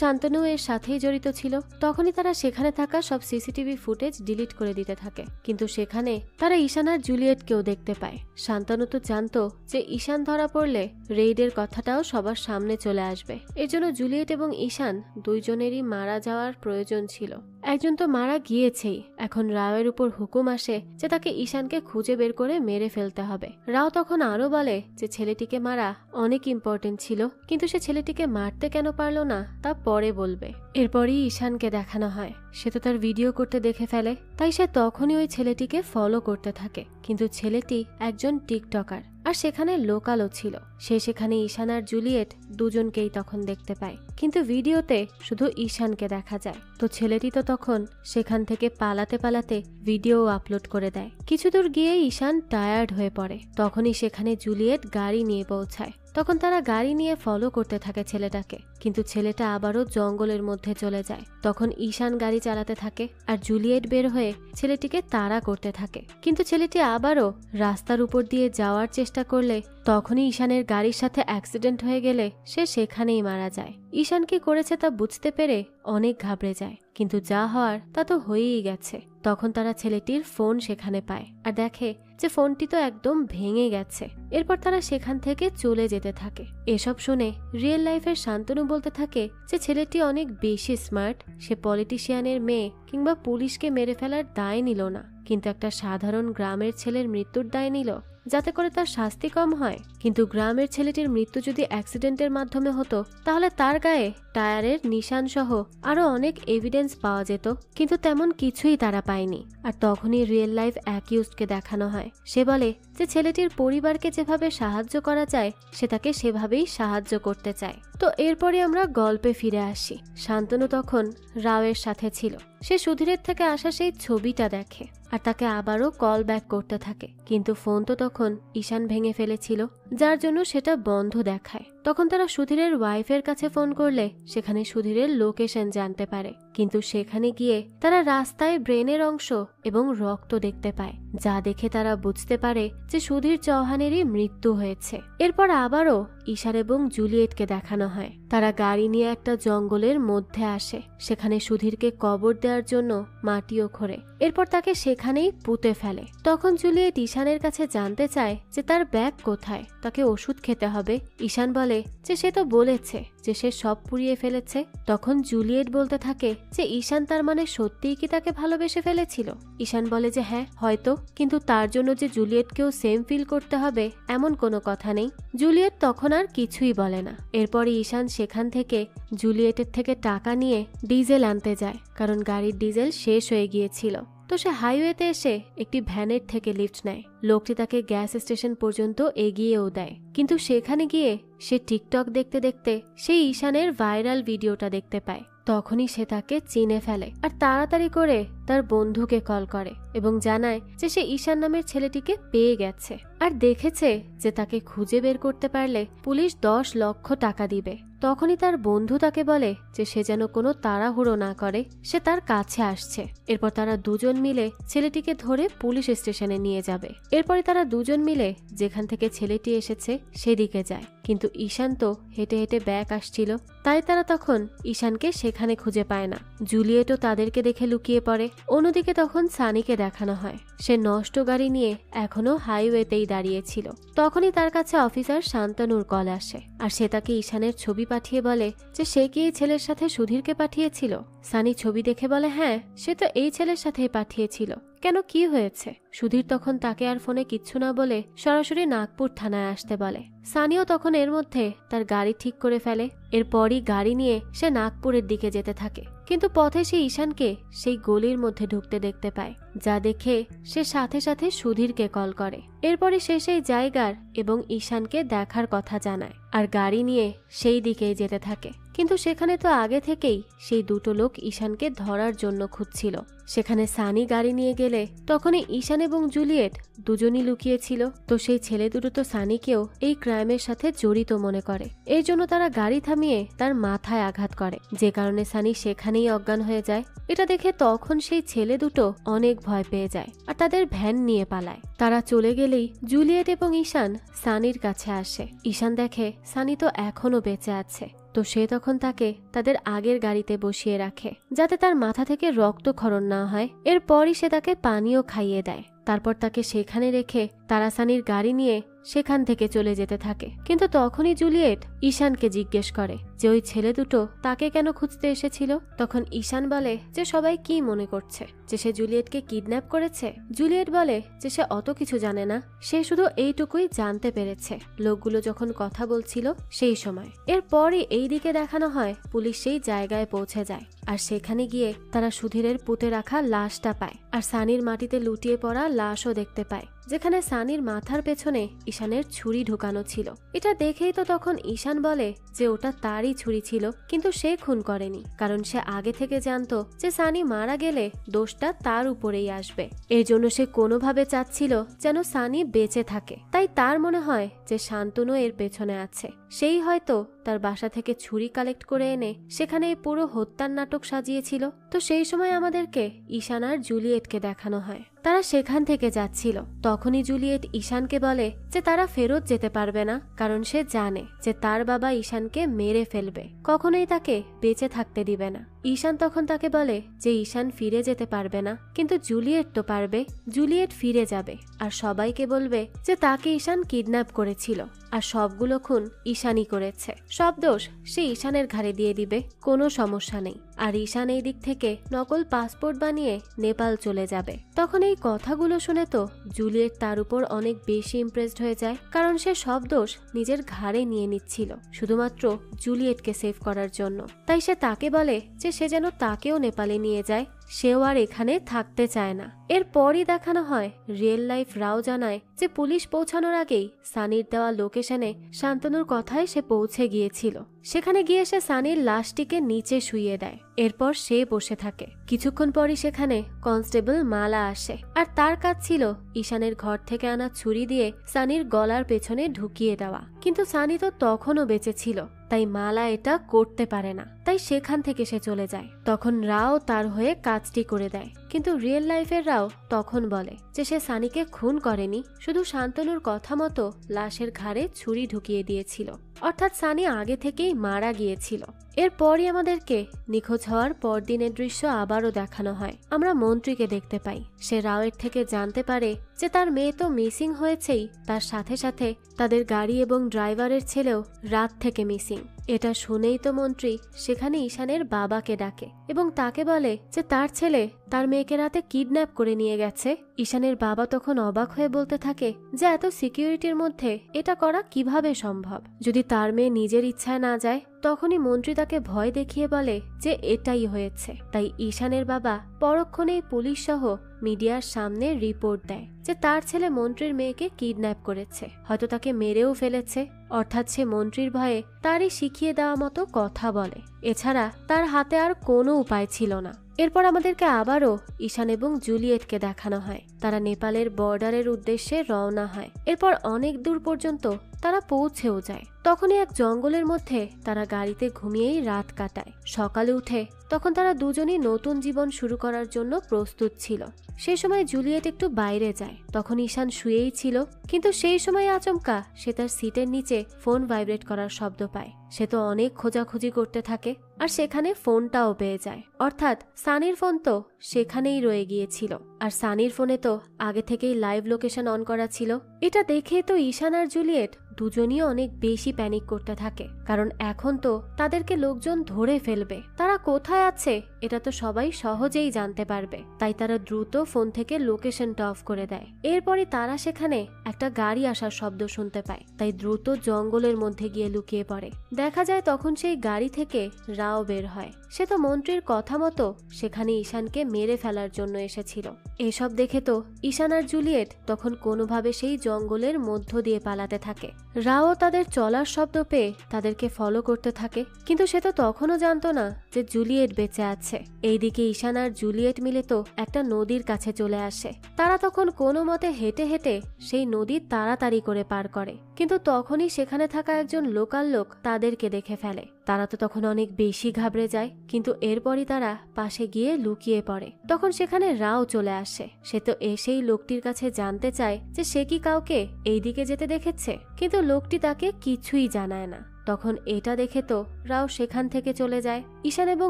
শান্তনু এর সাথেই জড়িত ছিল। তখনই তারা সেখানে থাকা সব সিসিটিভি ফুটেজ ডিলিট করে দিতে থাকে, কিন্তু সেখানে তারা ঈশান আর জুলিয়েটকেও দেখতে পায়। শান্তনু তো জানতো যে ঈশান ধরা পড়লে রেইডের কথাটাও সবার সামনে চলে আসবে, এর জন্য জুলিয়েট এবং ঈশান দুইজনেরই মারা যাওয়ার প্রয়োজন ছিল। একজন তো মারা গিয়েছেই, এখন রাওয়ের উপর হুকুম আসে যে তাকে ঈশানকে খুঁজে বের করে মেরে ফেলতে হবে। রাও তখন আরো বলে যে ছেলেটিকে মারা অনেক ইম্পর্টেন্ট ছিল, কিন্তু সে ছেলেটিকে মারতে কেন পারলো না তা পরে বলবে। এরপরই ঈশানকে দেখানো হয় সে তো তার ভিডিও করতে দেখে ফেলে, তাই সে তখনই ওই ছেলেটিকে ফলো করতে থাকে। কিন্তু ছেলেটি একজন টিকটকার আর সেখানে লোকালও ছিল। সে সেখানে ঈশান আর জুলিয়েট দুজনকেই তখন দেখতে পায়, কিন্তু ভিডিওতে শুধু ঈশানকে দেখা যায়। তো ছেলেটি তো তখন সেখান থেকে পালাতে পালাতে ভিডিও আপলোড করে দেয়। কিছু দূর গিয়ে ঈশান টায়ার্ড হয়ে পড়ে, তখনই সেখানে জুলিয়েট গাড়ি নিয়ে পৌঁছায়। তখন তারা গাড়ি নিয়ে ফলো করতে থাকে ছেলেটাকে, কিন্তু ছেলেটা আবারও জঙ্গলের মধ্যে চলে যায়। তখন ঈশান গাড়ি চালাতে থাকে আর জুলিয়েট বের হয়ে ছেলেটিকে তাড়া করতে থাকে, কিন্তু ছেলেটি আবারও রাস্তার উপর দিয়ে যাওয়ার চেষ্টা করলে তখনই ঈশানের গাড়ির সাথে অ্যাক্সিডেন্ট হয়ে গেলে সে সেখানেই মারা যায়। ঈশান কি করেছে তা বুঝতে পেরে অনেক ঘাবড়ে যায়, কিন্তু যা হওয়ার তা তো হয়েই গেছে। তখন তারা ছেলেটির ফোন সেখানে পায় আর দেখে যে ফোনটি তো একদম ভেঙে গেছে। এরপর তারা সেখান থেকে চলে যেতে থাকে। এসব শুনে রিয়েল লাইফের শান্তনু বলতে থাকে যে ছেলেটি অনেক বেশি স্মার্ট, সে পলিটিশিয়ানের মেয়ে কিংবা পুলিশকে মেরে ফেলার দায় নিল না, কিন্তু একটা সাধারণ গ্রামের ছেলের মৃত্যুর দায় নিল, যাতে করে তার শাস্তি কম হয়। কিন্তু গ্রামের ছেলেটির মৃত্যু যদি অ্যাক্সিডেন্টের মাধ্যমে হতো তাহলে তার গায়ে টায়ারের নিশান সহ আরো অনেক এভিডেন্স পাওয়া যেত, কিন্তু তেমন কিছুই তারা পায়নি। আর তখনই রিয়েল লাইফ অ্যাকিউজডকে দেখানো হয়। সে বলে যে ছেলেটির পরিবারকে যেভাবে সাহায্য করা যায় সে তাকে সেভাবেই সাহায্য করতে চায়। তো এরপরে আমরা গল্পে ফিরে আসি। শান্তনু তখন রাওয়ের সাথে ছিল। সে সুধীরের থেকে আসা সেই ছবিটা দেখে আর তাকে আবারও কল ব্যাক করতে থাকে, কিন্তু ফোন তো তখন ঈশান ভেঙে ফেলেছিল, যার জন্য সেটা বন্ধ দেখায়। তখন তারা সুধীরের ওয়াইফের কাছে ফোন করলে সেখানে সুধীরের লোকেশন জানতে পারে, কিন্তু সেখানে গিয়ে তারা রাস্তায় ব্রেনের অংশ এবং রক্ত দেখতে পায়, যা দেখে তারা বুঝতে পারে যে সুধীর চৌহানেরই মৃত্যু হয়েছে। এরপর আবারও ঈশান এবং জুলিয়েটকে দেখানো হয়। তারা গাড়ি নিয়ে একটা জঙ্গলের মধ্যে আসে, সেখানে সুধীরকে কবর দেওয়ার জন্য মাটিও খোঁড়ে, এরপর তাকে সেখানেই পুঁতে ফেলে। তখন জুলিয়েট ঈশানের কাছে জানতে চায় যে তার ব্যাগ কোথায়, তাকে ওষুধ খেতে হবে। ঈশান বলে যে সে তো বলেছে যে সে সব পুড়িয়ে ফেলেছে। তখন জুলিয়েট বলতে থাকে যে ঈশান তার মানে সত্যিই কি তাকে ভালোবেসে ফেলেছিল। ঈশান বলে যে হ্যাঁ হয়তো, কিন্তু তার জন্য যে জুলিয়েটকেও সেম ফিল করতে হবে এমন কোনো কথা নেই। জুলিয়েট তখন আর কিছুই বলে না। এরপরে ঈশান সেখান থেকে জুলিয়েটের থেকে টাকা নিয়ে ডিজেল আনতে যায়, কারণ গাড়ির ডিজেল শেষ হয়ে গিয়েছিল। তো সে হাইওয়েতে এসে একটি ভ্যানের থেকে লিফট নেয়। লোকটি তাকে গ্যাস স্টেশন পর্যন্ত এগিয়েও দেয়, কিন্তু সেখানে গিয়ে সে টিকটক দেখতে দেখতে সেই ঈশানের ভাইরাল ভিডিওটা দেখতে পায়। তখনই সে তাকে চিনে ফেলে আর তাড়াতাড়ি করে তার বন্ধুকে কল করে এবং জানায় যে সে ঈশান নামের ছেলেটিকে পেয়ে গেছে আর দেখেছে যে তাকে খুঁজে বের করতে পারলে পুলিশ 10 লক্ষ টাকা দিবে। তখনই তার বন্ধু তাকে বলে যে সে যেন কোনো তাড়াহুড়ো না করে, সে তার কাছে আসছে। এরপর তারা দুজন মিলে ছেলেটিকে ধরে পুলিশ স্টেশনে নিয়ে যাবে। এরপরে তারা দুজন মিলে যেখান থেকে ছেলেটি এসেছে সেদিকে যায়, কিন্তু ঈশান তো হেঁটে হেঁটে ব্যাক আসছিল, তাই তারা তখন ঈশানকে সেখানে খুঁজে পায় না। জুলিয়েটও তাদেরকে দেখে লুকিয়ে পড়ে। অন্যদিকে তখন সানিকে দেখানো হয় সে নষ্ট গাড়ি নিয়ে এখনো হাইওয়েতেই দাঁড়িয়েছিল। তখনই তার কাছে অফিসার শান্তনুর কল আসে আর সে তাকে ঈশানের ছবি পাঠিয়ে বলে যে সে কি এই ছেলের সাথে সুধীরকে পাঠিয়েছিল। সানি ছবি দেখে বলে হ্যাঁ, সে তো এই ছেলের সাথেই পাঠিয়েছিল। কেন, কি হয়েছে? সুধীর তখন তাকে আর ফোনে কিচ্ছু না বলে সরাসরি নাগপুর থানায় আসতে বলে। সানিও তখন এর মধ্যে তার গাড়ি ঠিক করে ফেলে। এরপরই গাড়ি নিয়ে সে নাগপুরের দিকে যেতে থাকে, কিন্তু পথে সে ঈশানকে সেই গলির মধ্যে ঢুকতে দেখতে পায়, যা দেখে সে সাথে সাথে সুধীরকে কল করে। এরপরে সে সেই জায়গার এবং ঈশানকে দেখার কথা জানায় আর গাড়ি নিয়ে সেই দিকেই যেতে থাকে। কিন্তু সেখানে তো আগে থেকেই সেই দুটো লোক ঈশানকে ধরার জন্য খুঁজছিল। সেখানে সানি গাড়ি নিয়ে গেলে তখনই ঈশান এবং জুলিয়েট দুজনই লুকিয়েছিল। তো সেই ছেলে দুটো তো সানিকেও এই ক্রাইমের সাথে জড়িত মনে করে। এই জন্য তারা গাড়ি থামিয়ে তার মাথায় আঘাত করে, যে কারণে সানি সেখানেই অজ্ঞান হয়ে যায়। এটা দেখে তখন সেই ছেলে দুটো অনেক ভয় পেয়ে যায় আর তাদের ভ্যান নিয়ে পালায়। তারা চলে গেলেই জুলিয়েট এবং ঈশান সানির কাছে আসে। ঈশান দেখে সানি তো এখনো বেঁচে আছে, তো সে তখন তাকে তাদের আগের গাড়িতে বসিয়ে রাখে যাতে তার মাথা থেকে রক্তক্ষরণ না হয়। এরপরই সে তাকে পানিও খাইয়ে দেয়। তারপর তাকে সেখানে রেখে তারা সানির গাড়ি নিয়ে সেখান থেকে চলে যেতে থাকে। কিন্তু তখনই জুলিয়েট ঈশানকে জিজ্ঞেস করে যে ওই ছেলে দুটো তাকে কেন খুঁজতে এসেছিল। তখন ঈশান বলে যে সবাই কি মনে করছে, যে সে জুলিয়েটকে কিডন্যাপ করেছে। জুলিয়েট বলে যে সে অত কিছু জানে না, সে শুধু এইটুকুই জানতে পেরেছে লোকগুলো যখন কথা বলছিল সেই সময়। এরপরই এই দিকে দেখানো হয় পুলিশ সেই জায়গায় পৌঁছে যায় আর সেখানে গিয়ে তারা সুধীরের পুঁতে রাখা লাশটা পায় আর সানির মাটিতে লুটিয়ে পড়া লাশও দেখতে পায়, যেখানে সানির মাথার পেছনে ঈশানের ছুরি ঢুকানো ছিল। এটা দেখেই তো তখন ঈশান বলে যে ওটা তারই ছুরি ছিল, কিন্তু সে খুন করেনি, কারণ সে আগে থেকে জানতো যে সানি মারা গেলে দোষটা তার উপরেই আসবে। এর জন্য সে কোনোভাবে চাচ্ছিল যেন সানি বেঁচে থাকে। তাই তার মনে হয় যে শান্তনু এর পেছনে আছে, সেই হয়তো তার বাসা থেকে ছুরি কালেক্ট করে এনে সেখানে এই পুরো হত্যার নাটক সাজিয়েছিল। তো সেই সময় আমাদেরকে ঈশান আর জুলিয়েটকে দেখানো হয় তারা সেখান থেকে যাচ্ছিল। তখনই জুলিয়েট ঈশানকে বলে যে তারা ফেরত যেতে পারবে না, কারণ সে জানে যে তার বাবা ঈশানকে মেরে ফেলবে, কখনোই তাকে বেঁচে থাকতে দিবে না। ঈশান তখন তাকে বলে যে ঈশান ফিরে যেতে পারবে না, কিন্তু জুলিয়েট তো পারবে। জুলিয়েট ফিরে যাবে আর সবাইকে বলবে যে তাকে ঈশান কিডন্যাপ করেছিল আর সবগুলো খুন ঈশানই করেছে, সব দোষ সে ঈশানের ঘাড়ে দিয়ে দিবে, কোনো সমস্যা নেই। আর ঈশান এই দিক থেকে নকল পাসপোর্ট বানিয়ে নেপাল চলে যাবে। তখন এই কথাগুলো শুনে তো জুলিয়েট তার উপর অনেক বেশি ইমপ্রেসড হয়ে যায়, কারণ সে সব দোষ নিজের ঘাড়ে নিয়ে নিচ্ছিল শুধুমাত্র জুলিয়েটকে সেভ করার জন্য। তাই সে তাকে বলে যে সে যেন তাকেও নেপালে নিয়ে যায়, সেও আর এখানে থাকতে চায় না। এরপরই দেখানো হয় রিয়েল লাইফ রাও জানায় যে পুলিশ পৌঁছানোর আগেই সানির দেওয়া লোকেশনে শান্তনুর কথায় সে পৌঁছে গিয়েছিল। সেখানে গিয়ে সে সানির লাশটিকে নিচে শুইয়ে দেয়। এরপর সে বসে থাকে। কিছুক্ষণ পরই সেখানে কনস্টেবল মালা আসে আর তার কাজ ছিল ঈশানের ঘর থেকে আনা ছুরি দিয়ে সানির গলার পেছনে ঢুকিয়ে দেওয়া। কিন্তু সানি তো তখনও বেঁচে ছিল, তাই মালা এটা করতে পারে না, তাই সেখান থেকে সে চলে যায়। তখন রাও তার হয়ে কাজটি করে দেয়, কিন্তু রিয়েল লাইফের রাও তখন বলে যে সে সানিকে খুন করেনি, শুধু শান্তনুর কথা মতো লাশের ঘাড়ে ছুরি ঢুকিয়ে দিয়েছিল, অর্থাৎ সানি আগে থেকেই মারা গিয়েছিল। এরপরই আমাদেরকে নিখোঁজ হওয়ার পরদিনের দৃশ্য আবারও দেখানো হয়। আমরা মন্ত্রীকে দেখতে পাই, সে রাওয়ের থেকে জানতে পারে যে তার মেয়ে তো মিসিং হয়েছেই, তার সাথে সাথে তাদের গাড়ি এবং ড্রাইভারের ছেলেও রাত থেকে মিসিং। এটা শুনেই তো মন্ত্রী সেখানে ঈশানের বাবাকে ডাকে এবং তাকে বলে যে তার ছেলে তার মেয়েকে রাতে কিডন্যাপ করে নিয়ে গেছে। ঈশানের বাবা তখন অবাক হয়ে বলতে থাকে যে এত সিকিউরিটির মধ্যে এটা করা কিভাবে সম্ভব, যদি তার মেয়ে নিজের ইচ্ছায় না যায়। তখনই মন্ত্রী তাকে ভয় দেখিয়ে বলে যে এটাই হয়েছে। তাই ঈশানের বাবা পরক্ষণেই পুলিশ সহ মিডিয়ার সামনে রিপোর্ট দেয় যে তার ছেলে মন্ত্রীর মেয়েকে কিডন্যাপ করেছে, হয়তো তাকে মেরেও ফেলেছে। অর্থাৎ সে মন্ত্রীর ভয়ে তারই শিখিয়ে দেওয়া মতো কথা বলে, এছাড়া তার হাতে আর কোনো উপায় ছিল না। এরপর আমাদেরকে আবারও ঈশান এবং জুলিয়েটকে দেখানো হয় তারা নেপালের বর্ডারের উদ্দেশ্যে রওনা হয়। এরপর অনেক দূর পর্যন্ত তারা পৌঁছেও যায়। তখনই এক জঙ্গলের মধ্যে তারা গাড়িতে ঘুমিয়েই রাত কাটায়। সকালে উঠে তখন তারা দুজনই নতুন জীবন শুরু করার জন্য প্রস্তুত ছিল। সেই সময় জুলিয়েট একটু বাইরে যায়, তখন ঈশান শুয়েই ছিল, কিন্তু সেই সময় আচমকা সে তার সিটের নিচে ফোন ভাইব্রেট করার শব্দ পায়। সে তো অনেক খোঁজাখুঁজি করতে থাকে আর সেখানে ফোনটাও পেয়ে যায়, অর্থাৎ সানির ফোন তো সেখানেই রয়ে গিয়েছিল। আর সানির ফোনে তো আগে থেকেই লাইভ লোকেশন অন করা ছিল। এটা দেখে তো ঈশান আর জুলিয়েট দুজনই অনেক বেশি প্যানিক করতে থাকে, কারণ এখন তো তাদেরকে লোকজন ধরে ফেলবে। তারা কোথায় আছে এটা তো সবাই সহজেই জানতে পারবে, তাই তারা দ্রুত ফোন থেকে লোকেশনটা অফ করে দেয়। এরপরে তারা সেখানে একটা গাড়ি আসার শব্দ শুনতে পায়, তাই দ্রুত জঙ্গলের মধ্যে গিয়ে লুকিয়ে পড়ে। দেখা যায় তখন সেই গাড়ি থেকে রাও বের হয়। সে তো মন্ত্রীর কথা মতো সেখানে ঈশানকে মেরে ফেলার জন্য এসেছিল। এসব দেখে তো ঈশান আর জুলিয়েট তখন কোনোভাবে সেই জঙ্গলের মধ্য দিয়ে পালাতে থাকে। রাও তাদের চলার শব্দ পেয়ে তাদেরকে ফলো করতে থাকে, কিন্তু সে তো তখনও জানতো না যে জুলিয়েট বেঁচে আছে। এইদিকে ঈশান আর জুলিয়েট মিলে তো একটা নদীর কাছে চলে আসে। তারা তখন কোনো মতে হেঁটে হেঁটে সেই নদী তাড়াতাড়ি করে পার করে, কিন্তু তখনই সেখানে থাকা একজন লোকাল লোক তাদেরকে দেখে ফেলে। তারা তো তখন অনেক বেশি ঘাবড়ে যায়, কিন্তু এরপরই তারা পাশে গিয়ে লুকিয়ে পড়ে। তখন সেখানে রাও চলে আসে। সে তো এসেই লোকটির কাছে জানতে চায় যে সে কি কাউকে এইদিকে যেতে দেখেছে, কিন্তু লোকটি তাকে কিছুই জানায় না। তখন এটা দেখে তো রাও সেখান থেকে চলে যায়। ঈশান এবং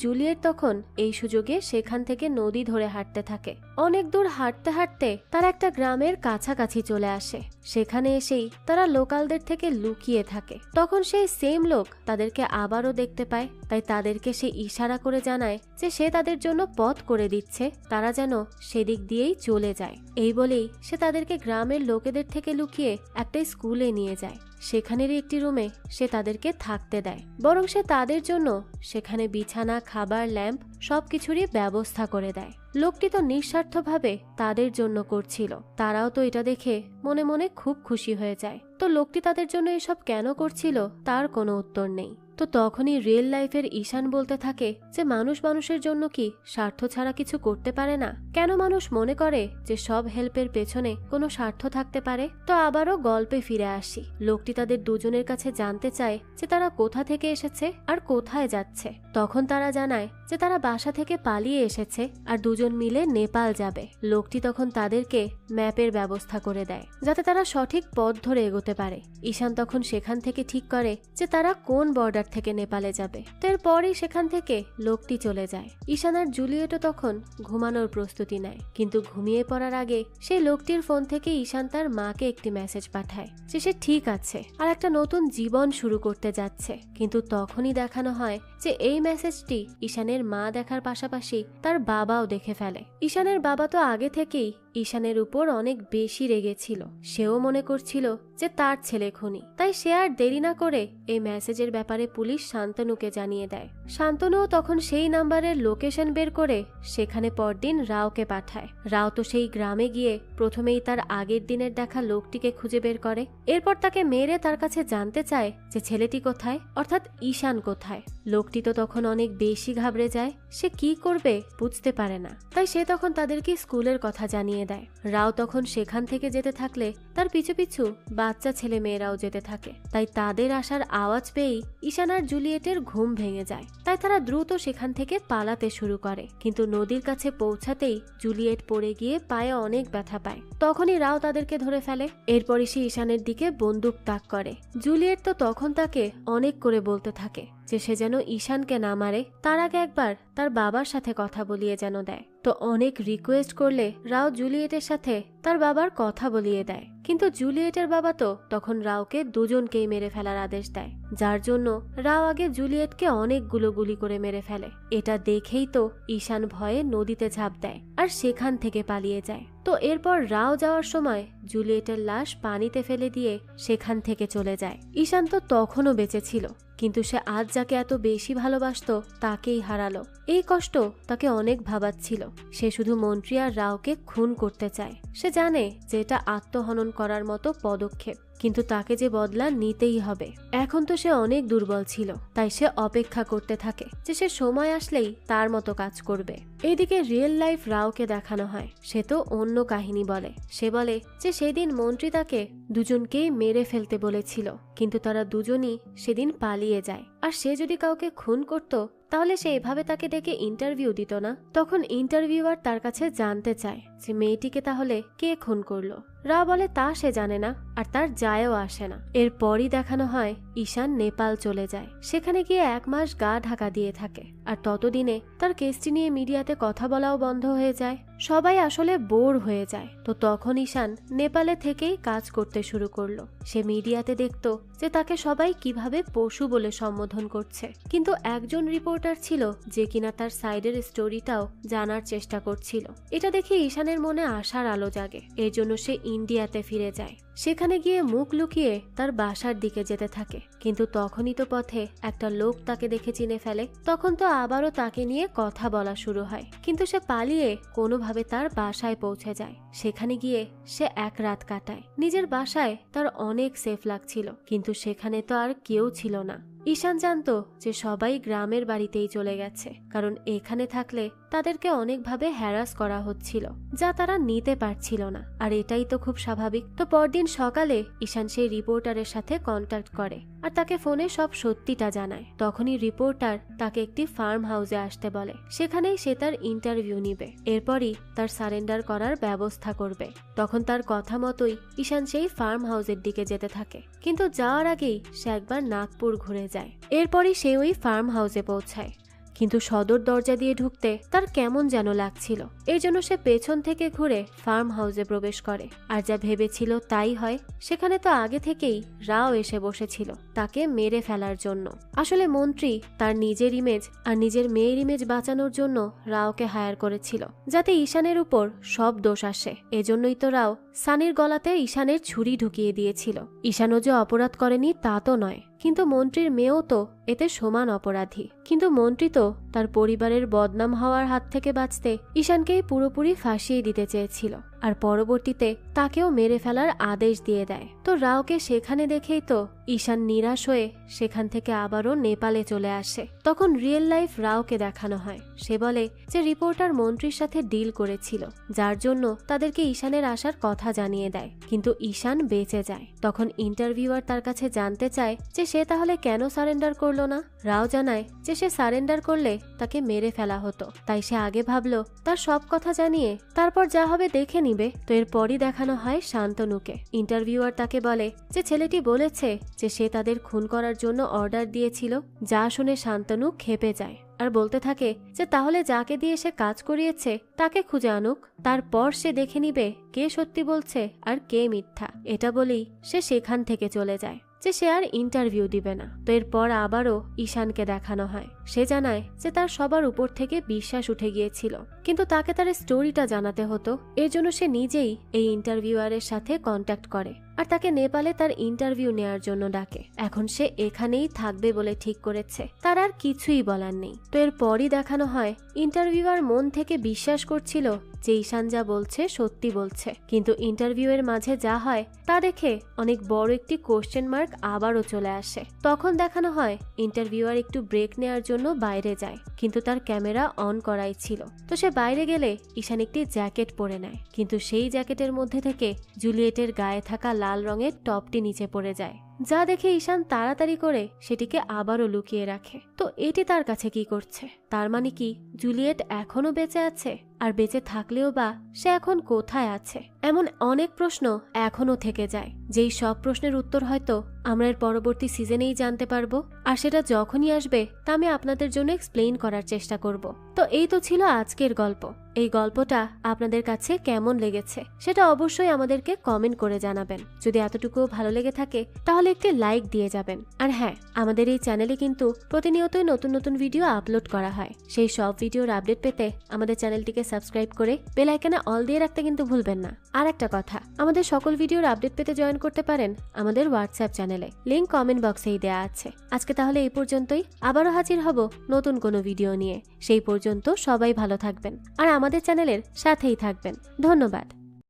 জুলিয়েট তখন এই সুযোগে সেখান থেকে নদী ধরে হাঁটতে থাকে। অনেক দূর হাঁটতে হাঁটতে তারা একটা গ্রামের কাছাকাছি চলে আসে। সেখানে এসেই তারা লোকালদের থেকে লুকিয়ে থাকে। তখন সেই সেম লোক তাদেরকে আবারও দেখতে পায়, তাই তাদেরকে সে ইশারা করে জানায় যে সে তাদের জন্য পথ করে দিচ্ছে, তারা যেন সেদিক দিয়েই চলে যায়। এই বলেই সে তাদেরকে গ্রামের লোকেদের থেকে লুকিয়ে একটা স্কুলে নিয়ে যায়। সেখানেরই একটি রুমে সে তাদেরকে থাকতে দেয়, বরং সে তাদের জন্য সেখানে বিছানা, খাবার, ল্যাম্প সবকিছুরই ব্যবস্থা করে দেয়। লোকটি তো নিঃস্বার্থভাবে তাদের জন্য করছিল। তারাও তো এটা দেখে মনে মনে খুব খুশি হয়ে যায়। তো লোকটি তাদের জন্য এসব কেন করছিল তার কোনো উত্তর নেই। তো তখনই রিয়েল লাইফের ঈশান বলতে থাকে যে মানুষ মানুষের জন্য কি স্বার্থ ছাড়া কিছু করতে পারে না? কেন মানুষ মনে করে যে সব হেল্পের পেছনে কোনো স্বার্থ থাকতে পারে? তো আবারও গল্পে ফিরে আসি। লোকটি তাদের দুজনের কাছে জানতে চায় যে তারা কোথা থেকে এসেছে আর কোথায় যাচ্ছে। তখন তারা জানায় যে তারা বাসা থেকে পালিয়ে এসেছে আর দুজন মিলে নেপাল যাবে। লোকটি তখন তাদেরকে ম্যাপের ব্যবস্থা করে দেয় যাতে তারা সঠিক পথ ধরে এগোতে পারে। ঈশান তখন সেখান থেকে ঠিক করে যে তারা কোন বর্ডার থেকে নেপালে যাবে। তো এরপরই সেখান থেকে লোকটি চলে যায়। ঈশান আর জুলিয়েটও তখন ঘুমানোর প্রস্তুতি নেয়, কিন্তু ঘুমিয়ে পড়ার আগে সেই লোকটির ফোন থেকে ঈশান তার মাকে একটি মেসেজ পাঠায় যে সে ঠিক আছে আর একটা নতুন জীবন শুরু করতে যাচ্ছে। কিন্তু তখনই দেখানো হয় যে এই মেসেজটি ঈশানের মা দেখার পাশাপাশি তার বাবাও দেখে ফেলে। ঈশানের বাবা তো আগে থেকেই ঈশানের উপর অনেক বেশি রেগেছিল। সেও মনে করছিল যে তার ছেলে খুনি, তাই সে আর দেরি না করে এই মেসেজের ব্যাপারে পুলিশ শান্তনুকে জানিয়ে দেয়। শান্তনুও তখন সেই নাম্বারের লোকেশন বের করে সেখানে পরদিন রাওকে পাঠায়। রাও তো সেই গ্রামে গিয়ে প্রথমেই তার আগের দিনের দেখা লোকটিকে খুঁজে বের করে। এরপর তাকে মেরে তার কাছে জানতে চায় যে ছেলেটি কোথায়, অর্থাৎ ঈশান কোথায়। লোকটি তো তখন অনেক বেশি ঘাবড়ে যায়। সে কি করবে বুঝতে পারে না, তাই সে তখন তাদেরকে স্কুলের কথা জানিয়ে দেয়। রাও তখন সেখান থেকে যেতে থাকলে তার পিছু পিছু বাচ্চা ছেলে মেয়েরাও যেতে থাকে। তাই তাদের আসার আওয়াজ পেয়েই ঈশান আর জুলিয়েটের ঘুম ভেঙে যায়। তাই তারা দ্রুত সেখান থেকে পালাতে শুরু করে, কিন্তু নদীর কাছে পৌঁছাতেই জুলিয়েট পড়ে গিয়ে পায়ে অনেক ব্যথা পায়। তখনই রাও তাদেরকে ধরে ফেলে। এরপরই সে ঈশানের দিকে বন্দুক তাক করে। জুলিয়েট তো তখন তাকে অনেক করে বলতে থাকে যে সে যেন ঈশানকে না মারে, তার আগে একবার তার বাবার সাথে কথা বলিয়ে যেন দেয়। তো অনেক রিকোয়েস্ট করলে রাও জুলিয়েটের সাথে তার বাবার কথা বলিয়ে দেয়, কিন্তু জুলিয়েটের বাবা তো তখন রাওকে দুজনকেই মেরে ফেলার আদেশ দেয়, যার জন্য রাও আগে জুলিয়েটকে অনেকগুলো গুলি করে মেরে ফেলে। এটা দেখেই তো ঈশান ভয়ে নদীতে ঝাঁপ দেয় আর সেখান থেকে পালিয়ে যায়। তো এরপর রাও যাওয়ার সময় জুলিয়েটের লাশ পানিতে ফেলে দিয়ে সেখান থেকে চলে যায়। ঈশান তো তখনও বেঁচে ছিল, কিন্তু সে আজ যাকে এত বেশি ভালোবাসতো তাকেই হারালো। এই কষ্ট তাকে অনেক ভাবাচ্ছিল। সে শুধু মন্ত্রী আর রাওকে খুন করতে চায়। সে জানে যে এটা আত্মহনন করার মতো পদক্ষেপ। কিন্তু তাকে যে বদলা নিতেই হবে। এখন তো সে অনেক দুর্বল ছিল, তাই সে অপেক্ষা করতে থাকে যে সে সময় আসলেই তার মতো কাজ করবে। এইদিকে রিয়েল লাইফ রাওকে দেখানো হয়। সে তো অন্য কাহিনী বলে। সে বলে যে সেদিন মন্ত্রী তাকে দুজনকেই মেরে ফেলতে বলেছিল, কিন্তু তারা দুজনই সেদিন পালিয়ে যায়। আর সে যদি কাউকে খুন করত তাহলে সে এভাবে তাকে ডেকে ইন্টারভিউ দিত না। তখন ইন্টারভিউয়ার তার কাছে জানতে চায় যে মেয়েটিকে তাহলে কে খুন করলো। রাও বলে তা সে জানে না, আর তার যায়ও আসে না। এরপরই দেখানো হয় ঈশান নেপাল চলে যায়। সেখানে গিয়ে 1 মাস গা ঢাকা দিয়ে থাকে। আর ততদিনে তার কেসটি নিয়ে মিডিয়াতে কথা বলাও বন্ধ হয়ে যায়। সবাই আসলে বোর হয়ে যায়। তো তখন ঈশান নেপালে থেকেই কাজ করতে শুরু করলো। সে মিডিয়াতে দেখতো যে তাকে সবাই কিভাবে পশু বলে সম্বোধন করছে, কিন্তু একজন রিপোর্টার ছিল যে কিনা তার সাইডের স্টোরিটাও জানার চেষ্টা করছিল। এটা দেখে ঈশানের মনে আশার আলো জাগে। এর জন্য সে ইন্ডিয়াতে ফিরে যায়। সেখানে গিয়ে মুখ লুকিয়ে তার বাসার দিকে যেতে থাকে। কিন্তু তখনই তো পথে একটা লোক তাকে দেখে চিনে ফেলে। তখন তো আবারও তাকে নিয়ে কথা বলা শুরু হয়, কিন্তু সে পালিয়ে কোনোভাবে তার বাসায় পৌঁছে যায়। সেখানে গিয়ে সে 1 রাত কাটায়। নিজের বাসায় তার অনেক সেফ লাগছিল, কিন্তু সেখানে তো আর কেউ ছিল না। ঈশান জানতো যে সবাই গ্রামের বাড়িতেই চলে গেছে, কারণ এখানে থাকলে তাদেরকে অনেকভাবে হ্যারাস করা হচ্ছিল, যা তারা নিতে পারছিল না। আর এটাই তো খুব স্বাভাবিক। তো পরদিন সকালে ঈশান সেই রিপোর্টারের সাথে কন্ট্যাক্ট করে আর তাকে ফোনে সব সত্যিটা জানায়। তখনই রিপোর্টার তাকে একটি ফার্ম হাউসে আসতে বলে। সেখানেই সে তার ইন্টারভিউ নিবে, এরপরই তার সারেন্ডার করার ব্যবস্থা করবে। তখন তার কথা মতোই ঈশান সেই ফার্ম হাউসের দিকে যেতে থাকে, কিন্তু যাওয়ার আগেই সে একবার নাগপুর ঘুরে যায়। এরপরই সে ওই ফার্ম হাউসে পৌঁছায়, কিন্তু সদর দরজা দিয়ে ঢুকতে তার কেমন যেন লাগছিল। এই জন্য সে পেছন থেকে ঘুরে ফার্ম হাউসে প্রবেশ করে। আর যা ভেবেছিল তাই হয়। সেখানে তো আগে থেকেই রাও এসে বসেছিল তাকে মেরে ফেলার জন্য। আসলে মন্ত্রী তার নিজের ইমেজ আর নিজের মেয়ের ইমেজ বাঁচানোর জন্য রাওকে হায়ার করেছিল, যাতে ঈশানের উপর সব দোষ আসে। এজন্যই তো রাও সানির গলাতে ঈশানের ছুরি ঢুকিয়ে দিয়েছিল। ঈশানও যে অপরাধ করেনি তা তো নয়, কিন্তু মন্ত্রীর মেয়েও তো এতে সমান অপরাধী। কিন্তু মন্ত্রী তো তার পরিবারের বদনাম হওয়ার হাত থেকে বাঁচতে ঈশানকেই পুরোপুরি ফাঁসিয়ে দিতে চেয়েছিল, আর পরবর্তীতে তাকেও মেরে ফেলার আদেশ দিয়ে দেয়। তো রাওকে সেখানে দেখেই তো ঈশান নিরাশ হয়ে সেখান থেকে আবারও নেপালে চলে আসে। তখন রিয়েল লাইফ রাওকে দেখানো হয়। সে বলে যে রিপোর্টার মন্ত্রীর সাথে ডিল করেছিল, যার জন্য তাদেরকে ঈশানের আসার কথা জানিয়ে দেয়, কিন্তু ঈশান বেঁচে যায়। তখন ইন্টারভিউয়ার তার কাছে জানতে চায় যে সে তাহলে কেন সারেন্ডার করলো না। রাও জানায় যে সে সারেন্ডার করলে তাকে মেরে ফেলা হতো, তাই সে আগে ভাবলো তার সব কথা জানিয়ে তারপর যা হবে দেখে নিবে। তো এরপরই দেখানো হয় শান্তনুকে। ইন্টারভিউয়ার তাকে বলে যে ছেলেটি বলেছে যে সে তাদের খুন করার জন্য অর্ডার দিয়েছিল। যা শুনে শান্তনু ক্ষেপে যায় আর বলতে থাকে যে তাহলে যাকে দিয়ে সে কাজ করিয়েছে তাকে খুঁজে আনুক, তারপর সে দেখে নিবে কে সত্যি বলছে আর কে মিথ্যা। এটা বলেই সে সেখান থেকে চলে যায় যে সে আর ইন্টারভিউ দিবে না। তো এরপর আবারও ঈশানকে দেখানো হয়। সে জানায় যে তার সবার উপর থেকে বিশ্বাস উঠে গিয়েছিল, কিন্তু তাকে তার স্টোরিটা জানাতে হতো। এর জন্য সে নিজেই এই ইন্টারভিউয়ারের সাথে কন্ট্যাক্ট করে আর তাকে নেপালে তার ইন্টারভিউ নেয়ার জন্য ডাকে। এখন সে এখানেই থাকবে বলে ঠিক করেছে, তার আর কিছুই বলার নেই। তো এরপরই দেখানো হয় ইন্টারভিউয়ার মন থেকে বিশ্বাস করছিল যে ঈশান যা বলছে সত্যি বলছে, কিন্তু ইন্টারভিউয়ের মাঝে যা হয় তা দেখে অনেক বড় একটি কোশ্চেন মার্ক আবারও চলে আসে। তখন দেখানো হয় ইন্টারভিউয়ার একটু ব্রেক নেওয়ার জন্য বাইরে যায়, কিন্তু তার ক্যামেরা অন করাই ছিল। তো সে বাইরে গেলে ঈশান একটি জ্যাকেট পরে নেয়, কিন্তু সেই জ্যাকেটের মধ্যে থেকে জুলিয়েটের গায়ে থাকা লাল রঙের টপটি নিচে পড়ে যায়, যা দেখে ঈশান তাড়াতাড়ি করে সেটিকে আবারও লুকিয়ে রাখে। তো এটি তার কাছে কি করছে? তার মানে কি জুলিয়েট এখনো বেঁচে আছে? আর বেঁচে থাকলেও বা সে এখন কোথায় আছে? এমন অনেক প্রশ্ন এখনো থেকে যায়, যেই সব প্রশ্নের উত্তর হয়তো আমরা এর পরবর্তী সিজনেই জানতে পারবো। আর সেটা যখনই আসবে তা আমি আপনাদের জন্য এক্সপ্লেইন করার চেষ্টা করব। তো এই তো ছিল আজকের গল্প। এই গল্পটা আপনাদের কাছে কেমন লেগেছে সেটা অবশ্যই আমাদেরকে কমেন্ট করে জানাবেন। যদি এতটুকুও ভালো লেগে থাকে তাহলে একটি লাইক দিয়ে যাবেন। আর হ্যাঁ, আমাদের এই চ্যানেলে কিন্তু প্রতিনিয়তই নতুন নতুন ভিডিও আপলোড করা হয়। সেই সব ভিডিওর আপডেট পেতে আমাদের চ্যানেলটিকে সাবস্ক্রাইব করে বেল আইকনে অল দিয়ে রাখতে কিন্তু ভুলবেন না। আর একটা কথা, আমাদের সকল ভিডিওর আপডেট পেতে জয়েন করতে পারেন আমাদের হোয়াটসঅ্যাপ চ্যানেলে, লিংক কমেন্ট বক্সেই দেয়া আছে। আজকে তাহলে এই পর্যন্তই, আবারও হাজির হব নতুন কোনো ভিডিও নিয়ে। সেই পর্যন্ত সবাই ভালো থাকবেন আর আমাদের চ্যানেলের সাথেই থাকবেন। ধন্যবাদ।